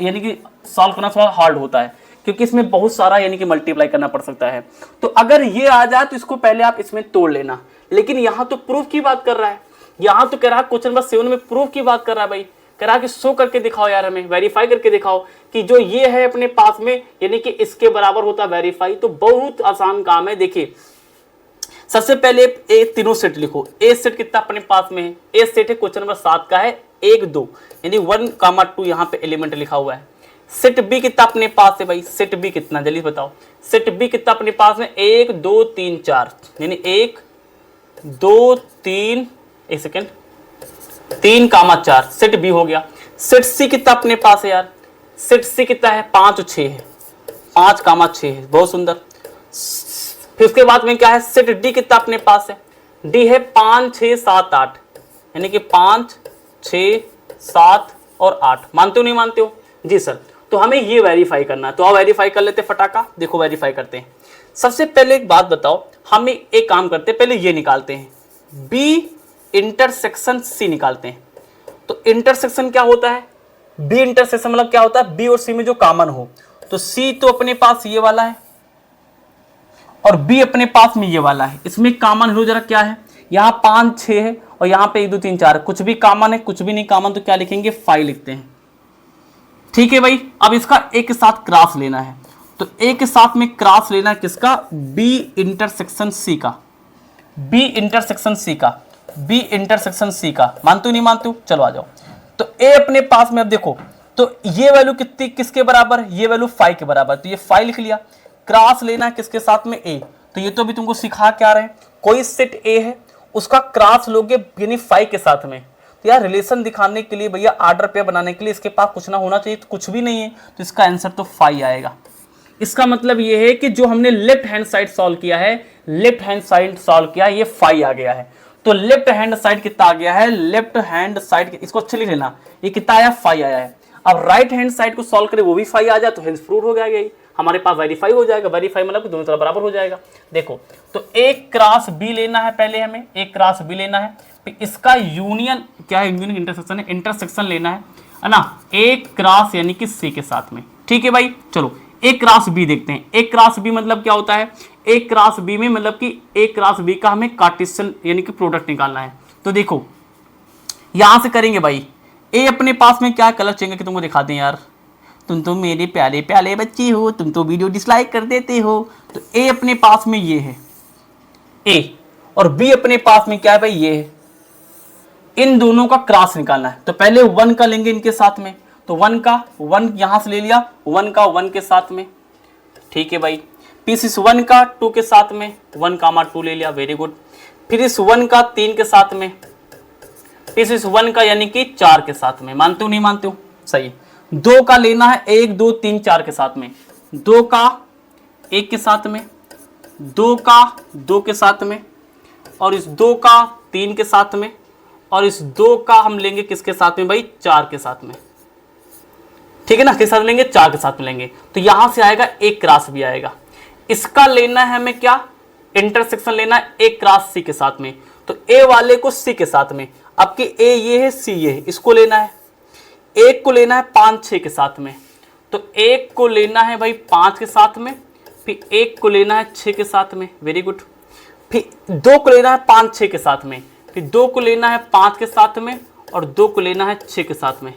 यानी कि सॉल्व करना थोड़ा हार्ड होता है, क्योंकि इसमें बहुत सारा यानी कि मल्टीप्लाई करना पड़ सकता है। तो अगर ये आ जाए तो इसको पहले आप इसमें तोड़ लेना। लेकिन यहाँ तो प्रूफ की बात कर रहा है, यहाँ तो कह रहा है क्वेश्चन नंबर 7 में प्रूफ की बात कर रहा है भाई। कह रहा है कि शो करके दिखाओ यार, हमें वेरीफाई करके दिखाओ कि जो ये है अपने पास में यानी कि इसके बराबर होता है वेरीफाई। तो बहुत आसान काम है। देखिए सबसे पहले ए तीनों सेट लिखो। ए सेट कितना अपने पास में है? ए सेट है क्वेश्चन नंबर 7 का है 1 2 यानी 1, 2 यहाँ पे एलिमेंट लिखा हुआ है। सेट बी कितना अपने पास है भाई? सेट बी कितना जल्दी बताओ। सेट बी कितना अपने पास में? 1 2 3 4 यानी 1 2 3 एक सेकेंड 3, 4 सेट बी हो गया। सेट सी कितना अपने पास है यार? सेट सी कितना है? 5 6 है, 5, 6 है, बहुत सुंदर। फिर उसके बाद में क्या है? सेट डी कितना अपने पास है? डी है 5 6 7 8 यानी कि 5 6 7 और 8। मानते हो नहीं मानते हो? जी सर। तो हमें ये वेरीफाई करना है, तो आप वेरीफाई कर लेते फटाका। देखो वेरीफाई करते हैं। सबसे पहले एक बात बताओ, हमें एक काम करते हैं, पहले ये निकालते हैं बी इंटरसेक्शन सी निकालते हैं। तो इंटरसेक्शन क्या होता है, बी इंटरसेक्शन मतलब क्या होता है, बी और सी में जो कॉमन हो। तो सी तो अपने पास ये वाला है और बी अपने पास में ये वाला है, इसमें कॉमन लो जरा क्या है, यहाँ 5 6 है और यहाँ पे 1 2 3 4, कुछ भी कॉमन है कुछ भी नहीं कॉमन, तो क्या लिखेंगे 5 लिखते हैं। ठीक है भाई, अब इसका एक के साथ क्रॉस लेना है, तो एक के साथ में क्रॉस लेना है किसका, बी इंटरसेक्शन सी का, बी इंटरसेक्शन सी का, बी इंटरसेक्शन सी का। मानतू नहीं मानतू, चलो आ जाओ। तो ए अपने पास में, अब देखो तो ये वैल्यू कितनी किसके बराबर, ये वैल्यू 5 के बराबर, तो ये 5 लिख लिया। क्रॉस लेना है किसके साथ में, ए, तो ये तो अभी तुमको सिखा क्या रहे हैं, कोई सेट ए है उसका क्रॉस लोगे यानी 5 के साथ में। तो यार रिलेशन दिखाने के लिए भैया, ऑर्डर पेयर बनाने के लिए इसके पास कुछ ना होना चाहिए, तो कुछ भी नहीं है, तो इसका आंसर तो 5 आएगा। इसका मतलब ये है कि जो हमने लेफ्ट हैंड साइड सॉल्व किया है, लेफ्ट हैंड साइड सॉल्व किया, ये 5 आ गया है। तो लेफ्ट हैंड साइड कितना आ गया है, लेफ्ट हैंड साइड, इसको अच्छे लिख लेना, ये कितना आया 5 आया है। अब राइट हैंड साइड को सॉल्व करें वो भी 5 आ जाए तो हेंस प्रूव हो जाएगा, हमारे पास वेरीफाई हो जाएगा। वेरीफाई मतलब कि दोनों तरफ बराबर हो जाएगा। देखो तो एक क्रॉस बी लेना है, पहले हमें एक क्रॉस बी लेना है, फिर इसका यूनियन क्या है, यूनियन इंटरसेक्शन है, इंटरसेक्शन लेना है ना, एक क्रॉस यानी कि सी के साथ में। ठीक है भाई, चलो एक क्रॉस बी देखते हैं। एक क्रॉस बी मतलब क्या होता है, एक क्रॉस बी में मतलब कि एक क्रॉस बी का हमें कार्टेशियन यानी कि प्रोडक्ट निकालना है। तो देखो यहां से करेंगे भाई, ए अपने पास में क्या कलर चाहिए कि तुमको दिखा दें यार, तुम तो मेरे प्यारे प्यारे बच्चे हो, तुम तो वीडियो डिसलाइक कर देते हो। तो ए अपने पास में ये है ए, और बी अपने पास में क्या है भाई, ये है। इन दोनों का क्रॉस निकालना है, तो पहले 1 का लेंगे इनके साथ में, तो 1 का 1 यहां से ले लिया, 1 का 1 के साथ में। ठीक है भाई, फिर इस 1 का 2 के साथ में, 1 का 2 ले लिया, वेरी गुड। फिर इस 1 का 3 के साथ में, फिर इस 1 का यानी कि 4 के साथ में। मानते हो नहीं मानते हो, सही। 2 का लेना है 1 2 3 4 के साथ में, 2 का 1 के साथ में, 2 का 2 के साथ में, और इस 2 का 3 के साथ में, और इस 2 का हम लेंगे किसके साथ में भाई, 4 के साथ में। ठीक है ना, किस साथ लेंगे, 4 के साथ में लेंगे। तो यहां से आएगा एक क्रॉस भी आएगा। इसका लेना है हमें क्या, इंटरसेक्शन लेना है एक क्रॉस सी के साथ में, तो ए वाले को सी के साथ में, आपके ए ये है सी ये है, इसको लेना है। एक को लेना है 5 6 के साथ में, तो एक को लेना है भाई 5 के साथ में, फिर एक को लेना है 6 के साथ में, वेरी गुड। फिर 2 को लेना है 5 6 के साथ में, फिर 2 को लेना है 5 के साथ में, और 2 को लेना है 6 के साथ में।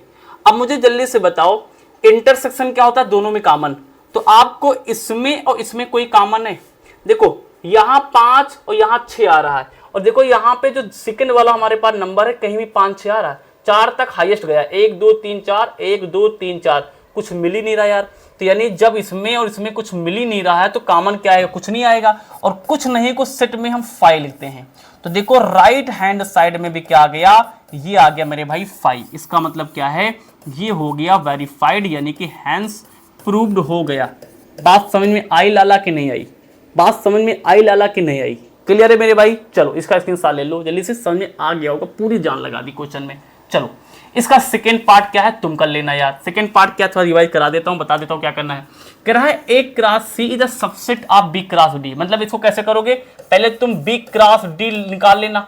अब मुझे जल्दी से बताओ इंटरसेक्शन क्या होता है, दोनों में कॉमन, तो आपको इसमें और इसमें कोई कॉमन है। देखो यहाँ 5 और यहाँ 6 आ रहा है, और देखो यहाँ पे जो सेकंड वाला हमारे पास नंबर है कहीं भी 5 6 आ रहा है, 4 तक हाईएस्ट गया, 1 2 3 4 1 2 3 4, कुछ मिल ही नहीं रहा यार। तो यानी जब इसमें और इसमें कुछ मिल ही नहीं रहा है तो कॉमन क्या आएगा, कुछ नहीं आएगा, और कुछ नहीं को सेट में हम 5 लिखते हैं। तो देखो राइट हैंड साइड में भी क्या आ गया, ये आ गया मेरे भाई 5। इसका मतलब क्या है, ये हो गया वेरीफाइड यानी कि हैंस प्रूव्ड हो गया। बात समझ में आई लाला कि नहीं आई, बात समझ में आई लाला कि नहीं आई, क्लियर है मेरे भाई। चलो इसका स्क्रीनशॉट ले लो, जल्दी से समझ में आ गया होगा, पूरी जान लगा दी क्वेश्चन में। चलो इसका सेकेंड पार्ट क्या है तुम कर लेना यार। सेकेंड पार्ट क्या, थोड़ा रिवाइज करा देता हूं, बता देता हूं क्या करना है। कह रहा है A cross C is a subset of B cross D. मतलब इसको कैसे करोगे, पहले तुम बी क्रॉस डी निकाल लेना,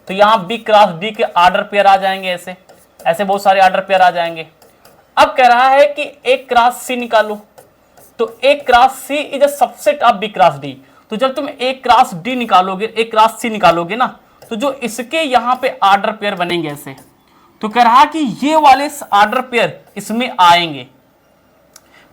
तो यहाँ बी क्रॉस डी के ऑर्डर पेयर आ जाएंगे, ऐसे ऐसे बहुत सारे ऑर्डर पेयर आ जाएंगे। अब कह रहा है कि ए क्रॉस सी निकालो, तो A cross C is a subset of B cross D. तो जब तुम ए क्रॉस डी निकालोगे, ए क्रॉस सी निकालोगे ना, तो जो इसके यहाँ पे ऑर्डर पेयर बनेंगे ऐसे, तो कह रहा कि ये वाले ऑर्डर पेयर इसमें आएंगे।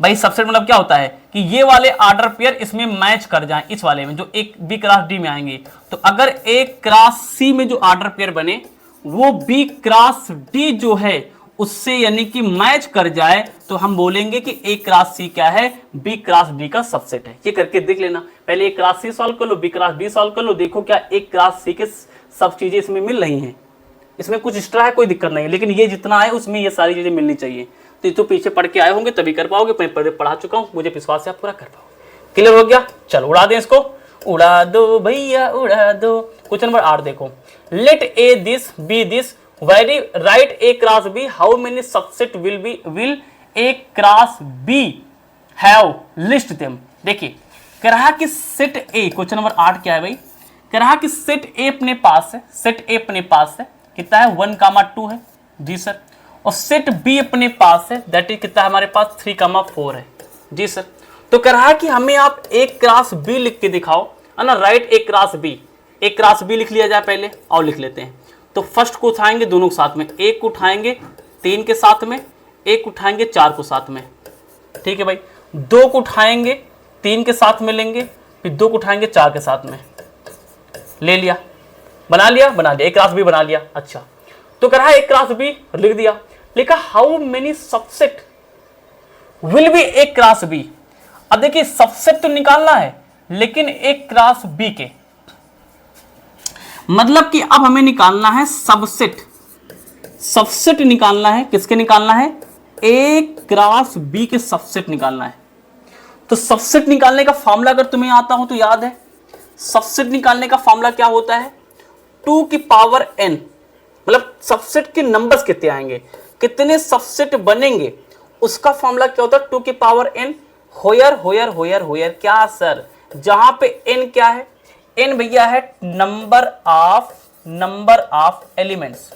भाई सबसेट मतलब क्या होता है कि ये वाले ऑर्डर पेयर इसमें मैच कर जाएं, इस वाले में जो एक बी क्रॉस डी में आएंगे। तो अगर ए क्रॉस सी में जो ऑर्डर पेयर बने वो बी क्रॉस डी जो है उससे यानी कि मैच कर जाए, तो हम बोलेंगे कि ए क्रॉस सी क्या है, बी क्रॉस डी का सबसेट है। ये करके देख लेना, पहले ए क्रॉस सी सॉल्व कर लो, बी क्रॉस डी सॉल्व कर लो, देखो क्या ए क्रॉस सी के सब चीजें इसमें मिल रही हैं। इसमें कुछ एक्स्ट्रा है कोई दिक्कत नहीं है, लेकिन ये जितना है उसमें ये सारी चीजें मिलनी चाहिए। तो ये तो पीछे पढ़ के आए होंगे तभी कर पाओगे, मैं पहले पढ़ा चुका हूँ, मुझे विश्वास है आप पूरा कर पाओगे। क्लियर हो गया, चलो उड़ा दें इसको, उड़ा दो भैया उड़ा दो। क्वेश्चन नंबर 8 देखो, let A this B this very write A cross B, how many subset will A cross B have, list them. देखिए कह रहा कि सेट ए, क्वेश्चन नंबर 8 क्या है भाई, कह रहा कि सेट ए अपने पास है, सेट ए अपने पास है कितना है 1, 2 है, जी सर। और सेट बी अपने पास है, दैट इज कितना हमारे पास 3,4 है। जी सर। तो कह रहा है कि हमें आप ए क्रॉस बी लिख के दिखाओ, है ना, right A cross B. A cross B लिख लिया जाए पहले, और लिख लेते हैं। तो फर्स्ट को उठाएंगे दोनों के साथ में, एक को उठाएंगे 3 के साथ में, एक उठाएंगे 4 को साथ में, ठीक है भाई। 2 को उठाएंगे 3 के साथ में लेंगे, फिर 2 को उठाएंगे 4 के साथ में, ले लिया, बना लिया, एक क्रॉस बी बना लिया। अच्छा, तो कह रहा है एक क्रॉस बी लिख दिया, लिखा how many subset will be A cross B. अब देखिए सबसेट तो निकालना है, लेकिन एक क्रॉस बी के, मतलब कि अब हमें निकालना है सबसेट। सबसेट निकालना है, किसके निकालना है? ए क्रॉस बी के सबसेट निकालना है। तो सबसेट निकालने का फॉर्मूला अगर तुम्हें आता हो तो याद है, सबसेट निकालने का फॉर्मूला क्या होता है? 2 की पावर n, मतलब सबसेट के नंबर्स कितने आएंगे, कितने सबसेट बनेंगे, उसका फॉर्मूला क्या होता है? 2 की पावर n होयर क्या सर? जहां पे n क्या है? n भैया है number of elements,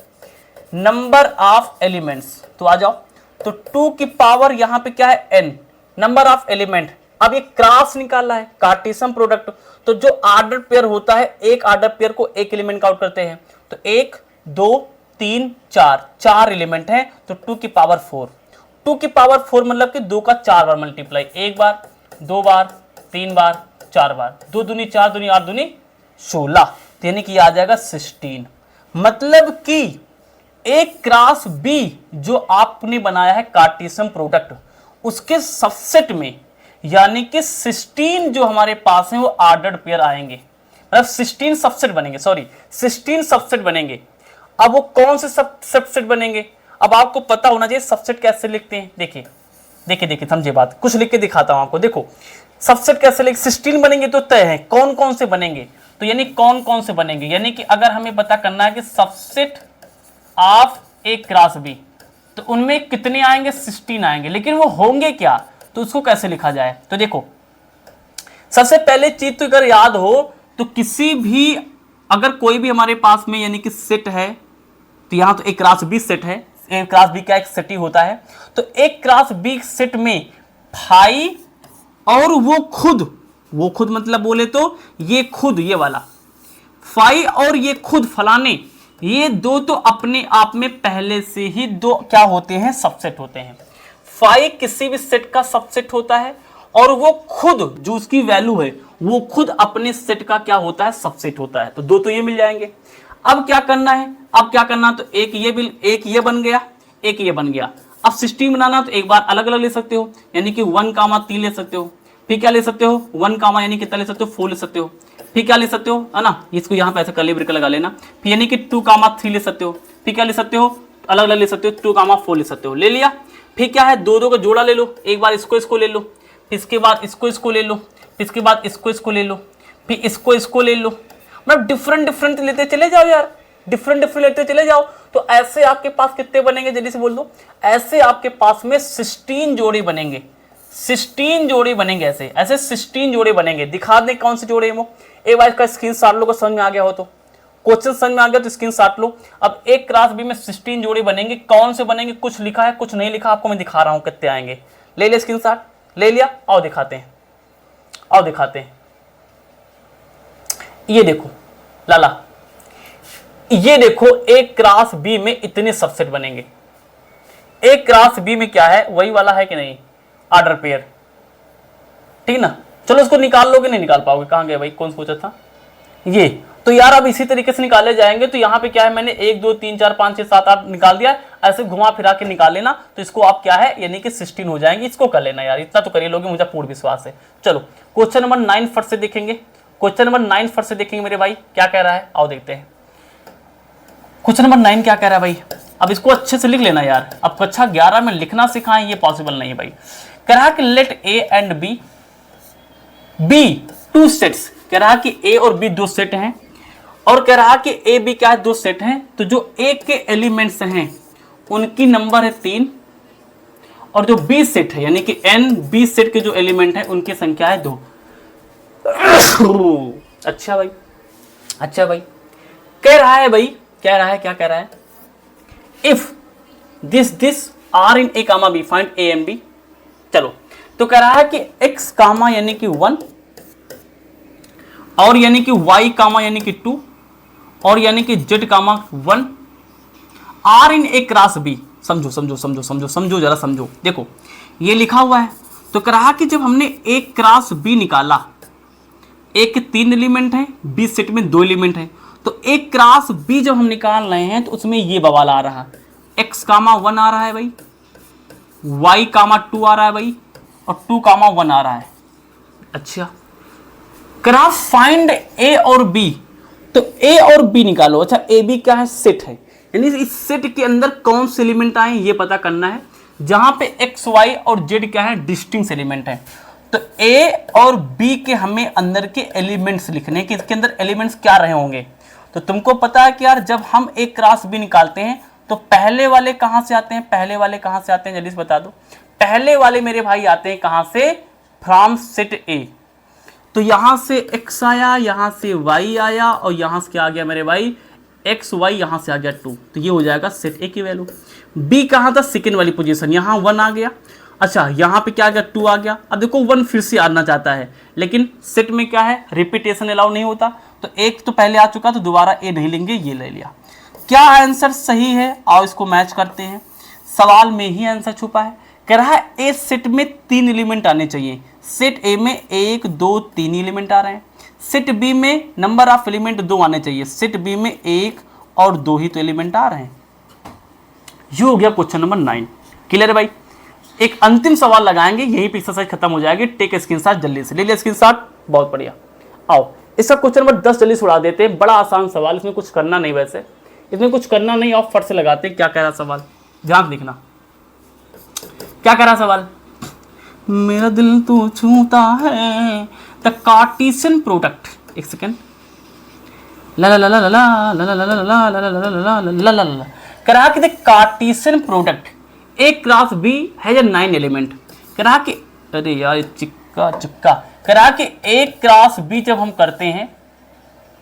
number of elements. तो आ जाओ, तो 2 की पावर यहां पे क्या है? n, number of element. अब ये क्रॉस निकालना है, कार्टेशियन प्रोडक्ट। तो जो ऑर्डर पेयर होता है, एक ऑर्डर पेयर को एक एलिमेंट काउंट करते हैं, तो 1 2 3 4, 4 एलिमेंट हैं, तो 2 की पावर 4। 2 की पावर 4 मतलब कि 2 का 4 बार मल्टीप्लाई, 1 बार 2 बार 3 बार 4 बार, 2 दूनी 4 दूनी 8 दूनी 16, तो यानी कि आ जाएगा 16। मतलब कि एक क्रॉस बी जो आपने बनाया है कार्टेशियन प्रोडक्ट, उसके सबसेट में यानी कि 16 जो हमारे पास है वो ऑर्डर्ड पेयर आएंगे, मतलब 16 सबसेट बनेंगे, 16 सबसेट बनेंगे। अब वो कौन से सबसेट बनेंगे? अब आपको पता होना चाहिए सबसेट कैसे लिखते हैं। देखिए समझे बात, कुछ लिख के दिखाता हूं आपको। देखो सबसेट कैसे लिख, 16 बनेंगे तो तय है, कौन कौन से बनेंगे, तो यानी कौन कौन से बनेंगे, यानी कि अगर हमें पता करना है कि subset of A cross B, तो उनमें कितने आएंगे? 16 आएंगे। लेकिन वो होंगे क्या, तो उसको कैसे लिखा जाए? तो देखो सबसे पहले चीज तो अगर याद हो, तो किसी भी अगर कोई भी हमारे पास में यानी कि सेट है, तो यहां तो एक क्रॉस बी सेट है, एक क्रॉस बी का एक सेट ही होता है। तो एक क्रॉस बी सेट में फाई और वो खुद मतलब बोले तो ये खुद, ये वाला फाई और ये खुद फलाने, ये दो तो अपने आप में पहले से ही दो क्या होते हैं? सबसेट होते हैं। फाई किसी भी सेट का सबसेट होता है, और वो खुद जो उसकी वैल्यू है वो खुद अपने सेट का क्या होता है? सबसेट होता है। तो दो तो ये मिल जाएंगे। अब क्या करना है? तो एक ये बन गया, एक ये बन गया। अब 16 बनाना तो एक बार अलग अलग ले सकते हो, यानी कि 1,3 ले सकते हो। फिर क्या ले सकते हो? 1, यानी कितना ले सकते हो? 4 ले सकते हो। फिर क्या ले सकते हो, है ना, इसको यहाँ पे ऐसे कर्ली ब्रेकेट लगा लेना। फिर यानी कि 2,3 ले सकते हो। फिर क्या ले सकते हो? अलग अलग ले सकते हो, 2,4 ले सकते हो। ले लिया। फिर क्या है? दो का जोड़ा ले लो, एक बार इसको ले लो, फिर इसके बाद इसको ले लो, फिर इसके बाद इसको ले लो, फिर इसको ले लो। मतलब डिफरेंट लेते चले जाओ यार, डिफरेंट लेते चले जाओ। तो ऐसे आपके पास कितने बनेंगे? जल्दी से बोल दो। ऐसे आपके पास में 16 जोड़े बनेंगे, 16 जोड़े बनेंगे। ऐसे 16 जोड़े बनेंगे। दिखा दें कौन से जोड़े हैं वो। एक बार इसका स्क्रीनशॉट लो, समझ में आ गया हो तो, क्वेश्चन समझ में आ गया तो स्क्रीनशॉट लो। अब एक क्रॉस बी में 16 जोड़े बनेंगे। कौन से बनेंगे? कुछ लिखा है, कुछ नहीं लिखा, आपको मैं दिखा रहा हूं कितने आएंगे। ले ले स्क्रीनशॉट, ले लिया, आओ दिखाते हैं, ये देखो लाला, ये देखो एक क्रॉस बी में इतने सबसेट बनेंगे। एक क्रॉस बी में क्या है? वही वाला है कि नहीं? ऑर्डर पेयर, ठीक ना। चलो उसको निकाल लोगे, नहीं निकाल पाओगे। कहां गए भाई? कौन पूछा था ये? तो यार अब इसी तरीके से निकाले जाएंगे। तो यहाँ पे क्या है, मैंने 1 2 3 4 5 6 7 8 निकाल दिया। ऐसे घुमा फिरा के निकाल लेना, तो इसको आप क्या है, यानी कि 16 हो जाएंगे। इसको कर लेना यार, इतना तो करिए लोगे, मुझे पूर्ण विश्वास है। चलो क्वेश्चन नंबर 9 फट से देखेंगे। क्वेश्चन नंबर 9 फट से देखेंगे मेरे भाई, क्या कह रहा है, आओ देखते हैं। क्वेश्चन नंबर 9 क्या कह रहा है भाई? अब इसको अच्छे से लिख लेना यार। अब कक्षा 11 में लिखना सिखाएं, ये पॉसिबल नहीं है भाई। कह रहा है कि let A and B two sets. कह रहा है कि ए और बी दो सेट हैं, और कह रहा कि ए बी क्या है? दो सेट हैं। तो जो ए के एलिमेंट्स हैं उनकी नंबर है 3, और जो बी सेट है यानी कि एन बी सेट के जो एलिमेंट है उनकी संख्या है 2। अच्छा भाई, कह रहा है भाई, क्या कह रहा है? If this are in A comma B, find A and B. चलो, तो कह रहा है कि x कामा यानी कि 1 और यानी कि y कामा यानी कि 2 और यानी कि z comma 1 are in A cross B. समझो समझो समझो समझो समझो जरा समझो, देखो ये लिखा हुआ है। तो कह रहा कि जब हमने ए क्रॉस बी निकाला, ए के 3 एलिमेंट हैं, बी सेट में 2 एलिमेंट हैं, तो ए क्रॉस बी जब हम निकाल रहे हैं तो उसमें ये बवाल आ रहा है, x कामा 1 आ रहा है भाई, y कामा 2 आ रहा है भाई, और 2 कामा 1 आ रहा है। अच्छा, करा फाइंड ए और बी, तो ए और बी निकालो। अच्छा, ए बी क्या है? सेट है, यानी इस सेट के अंदर कौन से एलिमेंट आए ये पता करना है, जहां पे एक्स वाई और जेड क्या है? डिस्टिंक्ट एलिमेंट है। तो ए और बी के हमें अंदर के एलिमेंट्स लिखने कि इसके अंदर एलिमेंट्स क्या रहे होंगे। तो तुमको पता है कि यार जब हम ए क्रॉस बी निकालते हैं तो पहले वाले कहां से आते हैं? पहले वाले कहां से आते हैं जल्दी से बता दो। पहले वाले मेरे भाई आते हैं कहां से? फ्रॉम सेट ए। तो यहां से x आया, यहां से y आया और यहां से क्या आ गया मेरे भाई? x y, यहां से आ गया 2। तो ये हो जाएगा सेट ए की वैल्यू। b कहां था? सेकेंड वाली पोजीशन, यहां 1 आ गया। अच्छा, यहां पे क्या आ गया? 2 आ गया। अब देखो 1 फिर से आना चाहता है, लेकिन सेट में क्या है? रिपीटेशन अलाउ नहीं होता। तो एक तो पहले आ चुका तो दोबारा ए नहीं लेंगे, ये ले लिया। क्या आंसर सही है? आओ इसको मैच करते हैं। सवाल में ही आंसर छुपा है। कह रहा है ए सेट में 3 एलिमेंट आने चाहिए। सेट ए में 1 2 3 एलिमेंट आ रहे हैं। सेट बी में नंबर ऑफ एलिमेंट 2 आने चाहिए। सेट बी में 1 और 2 ही तो एलिमेंट आ रहे हैं। ये हो गया क्वेश्चन नंबर 9। क्लियर है भाई? एक अंतिम सवाल लगाएंगे, यहीं पे एक्सरसाइज खत्म हो जाएगी। टेक स्क्रीनशॉट जल्दी से, ले लिया स्क्रीनशॉट, बहुत बढ़िया। आओ इसका क्वेश्चन नंबर 10 जल्दी से उड़ा देते हैं। बड़ा आसान सवाल, इसमें कुछ करना नहीं, वैसे इसमें कुछ करना नहीं। और फट से लगाते हैं। क्या कह रहा सवाल, ध्यान देखना। क्या कह रहा सवाल? मेरा दिल तो छूता है द कार्टेशियन प्रोडक्ट। एक सेकेंड, ला ला ला ला ला ला ला ला ला ला ला ला ला ला ला। कह रहा कि the Cartesian product A cross B है या 9 एलिमेंट। कह रहा कि अरे यार चिक्का चिक्का। कह रहा कि ए क्रॉस बी जब हम करते हैं,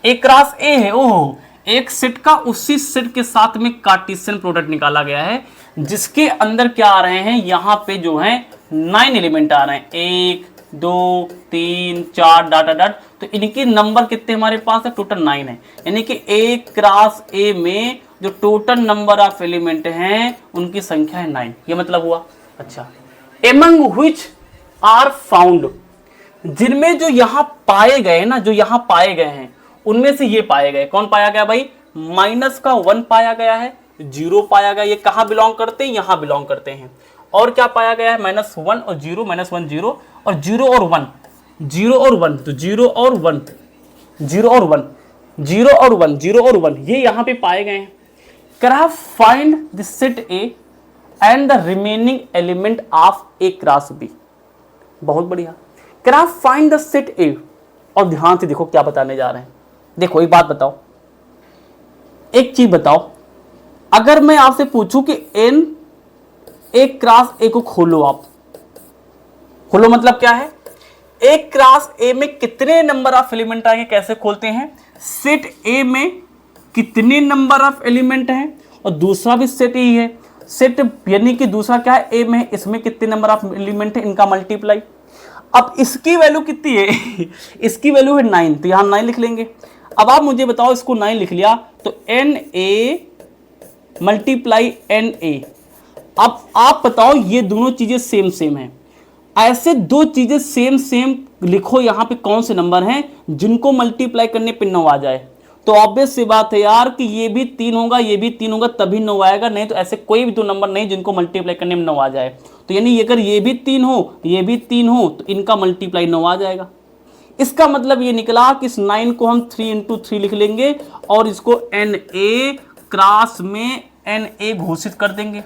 ए क्रॉस ए है, ओहो, एक सेट का उसी सेट के साथ में कार्टेशियन प्रोडक्ट निकाला गया है, जिसके अंदर क्या आ रहे हैं? यहाँ पे जो है 9 एलिमेंट आ रहे हैं, 1 2 3 4 डाटा डाट। तो इनके नंबर कितने हमारे पास है? टोटल 9 है। यानी कि ए क्रॉस ए में जो टोटल नंबर ऑफ एलिमेंट हैं उनकी संख्या है 9। ये मतलब हुआ। अच्छा, एमंग व्हिच आर फाउंड, जिनमें जो यहाँ पाए गए ना, जो यहाँ पाए गए हैं उनमें से ये पाए गए। कौन पाया गया भाई? माइनस का 1 पाया गया है, 0 पाया गया। ये कहाँ बिलोंग करते हैं? यहाँ बिलोंग करते हैं। और क्या पाया गया है? -1 और 0, -1 0 और 0 और 1, 0 और 1, तो 0 और 1, 0 और 1, 0 और 1, 0 और 1, ये यहाँ पे पाए गए हैं। करा find the set A and the remaining element of A cross B. बहुत बढ़िया। करा फाइंड द सेट ए, और ध्यान से देखो क्या बताने जा रहे हैं। देखो एक बात बताओ, एक चीज बताओ, अगर मैं आपसे पूछूं कि एन ए क्रॉस ए को खोलो, आप खोलो मतलब क्या है? ए क्रॉस ए में कितने नंबर ऑफ एलिमेंट आएंगे? कैसे खोलते हैं? सेट ए में कितने नंबर ऑफ एलिमेंट हैं, और दूसरा भी सेट ही है। सेट यानी कि दूसरा क्या है? ए में, इसमें कितने नंबर ऑफ एलिमेंट है, इनका मल्टीप्लाई। अब इसकी वैल्यू कितनी है? इसकी वैल्यू है 9, तो यहां 9 लिख लेंगे। अब आप मुझे बताओ, इसको 9 लिख लिया तो n A multiply n A. अब आप बताओ, ये दोनों चीजें सेम सेम हैं। ऐसे दो चीजें सेम सेम लिखो, यहां पे कौन से नंबर हैं जिनको मल्टीप्लाई करने पे 9 आ जाए? तो ऑब्वियस सी बात है यार कि ये भी 3 होगा, ये भी 3 होगा, तभी 9 आएगा। नहीं तो ऐसे कोई भी दो नंबर नहीं जिनको मल्टीप्लाई करने में 9 आ जाए। तो यानी अगर ये भी 3 हो, ये भी 3 हो, तो इनका मल्टीप्लाई 9 आ जाएगा। इसका मतलब ये निकला कि इस 9 को हम 3 × 3 लिख लेंगे और इसको एन ए क्रॉस में एन ए घोषित कर देंगे।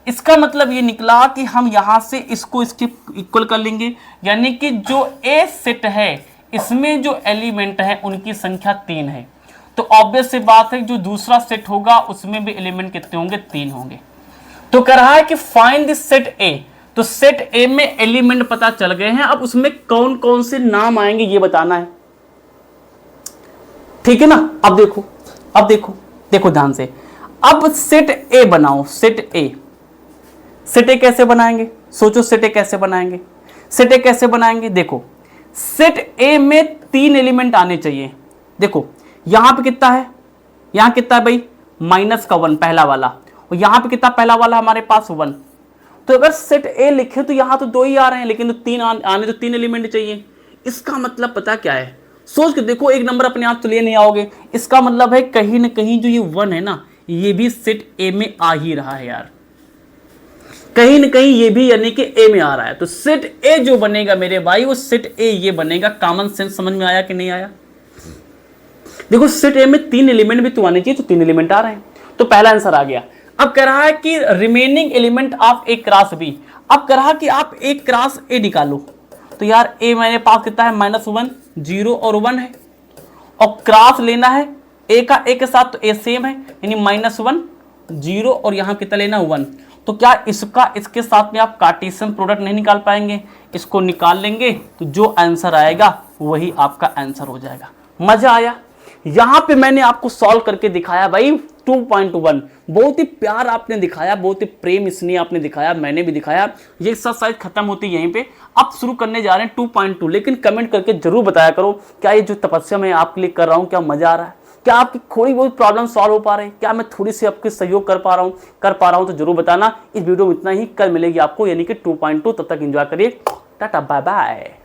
इसका मतलब ये निकला कि हम यहां से इसको इसके इक्वल कर लेंगे, यानी कि जो ए सेट है इसमें जो एलिमेंट है उनकी संख्या 3 है। तो ऑब्वियस सी बात है जो दूसरा सेट होगा उसमें भी एलिमेंट कितने होंगे? 3 होंगे। तो कह रहा है कि फाइंड द सेट ए। तो सेट ए में एलिमेंट पता चल गए हैं, अब उसमें कौन कौन से नाम आएंगे ये बताना है। ठीक है ना? अब देखो, अब देखो, देखो ध्यान से। अब सेट ए बनाओ, सेट ए। सेट ए कैसे बनाएंगे, सोचो सेट ए कैसे बनाएंगे, सेट ए कैसे बनाएंगे। देखो सेट ए में 3 एलिमेंट आने चाहिए। देखो यहां पे कितना है, यहां कितना है भाई -1 पहला वाला, और यहां पे कितना पहला वाला हमारे पास 1। तो अगर सेट ए लिखे तो यहां तो 2 ही आ रहे हैं, लेकिन तो 3 आने तो 3 एलिमेंट चाहिए। इसका मतलब पता क्या है, सोच के देखो, एक नंबर अपने आप तो ले नहीं आओगे। इसका मतलब है कहीं ना कहीं जो ये 1 है ना, ये भी सेट ए में आ ही रहा है यार, कहीं ना कहीं ये भी यानी कि ए में आ रहा है। तो सेट ए जो बनेगा मेरे भाई, वो सेट ए ये बनेगा। कॉमन सेंस समझ में आया कि नहीं आया। देखो सेट ए में 3 एलिमेंट भी तो आने चाहिए, तो 3 एलिमेंट आ रहे हैं, तो पहला आंसर आ गया। अब कह रहा है कि remaining element of A cross B. अब कह रहा कि आप ए क्रॉस ए निकालो। तो यार ए मेरे पास कितना है -1, 0 और 1 है, और क्रॉस लेना है ए का ए के साथ, तो ए सेम है, यानी -1 0 और यहां कितना लेना 1। तो क्या इसका इसके साथ में आप कार्टेशियन प्रोडक्ट नहीं निकाल पाएंगे, इसको निकाल लेंगे तो जो आंसर आएगा वही आपका आंसर हो जाएगा। मजा आया। यहां पे मैंने आपको सॉल्व करके दिखाया भाई 2.1, बहुत ही प्यार आपने दिखाया, बहुत ही प्रेम स्नेह आपने दिखाया, मैंने भी दिखाया। ये एक्सरसाइज खत्म होती है यहीं पे, अब शुरू करने जा रहे हैं 2.2। लेकिन कमेंट करके जरूर बताया करो, क्या ये जो तपस्या मैं आपके लिए कर रहा हूं क्या मजा आ रहा है, क्या आपकी थोड़ी बहुत प्रॉब्लम सॉल्व हो पा रही है, क्या मैं थोड़ी सी आपके सहयोग कर पा रहा हूं, तो जरूर बताना। इस वीडियो में इतना ही, कल मिलेगी आपको यानी कि 2.2। तब तक एंजॉय करिए, टाटा बाय बाय।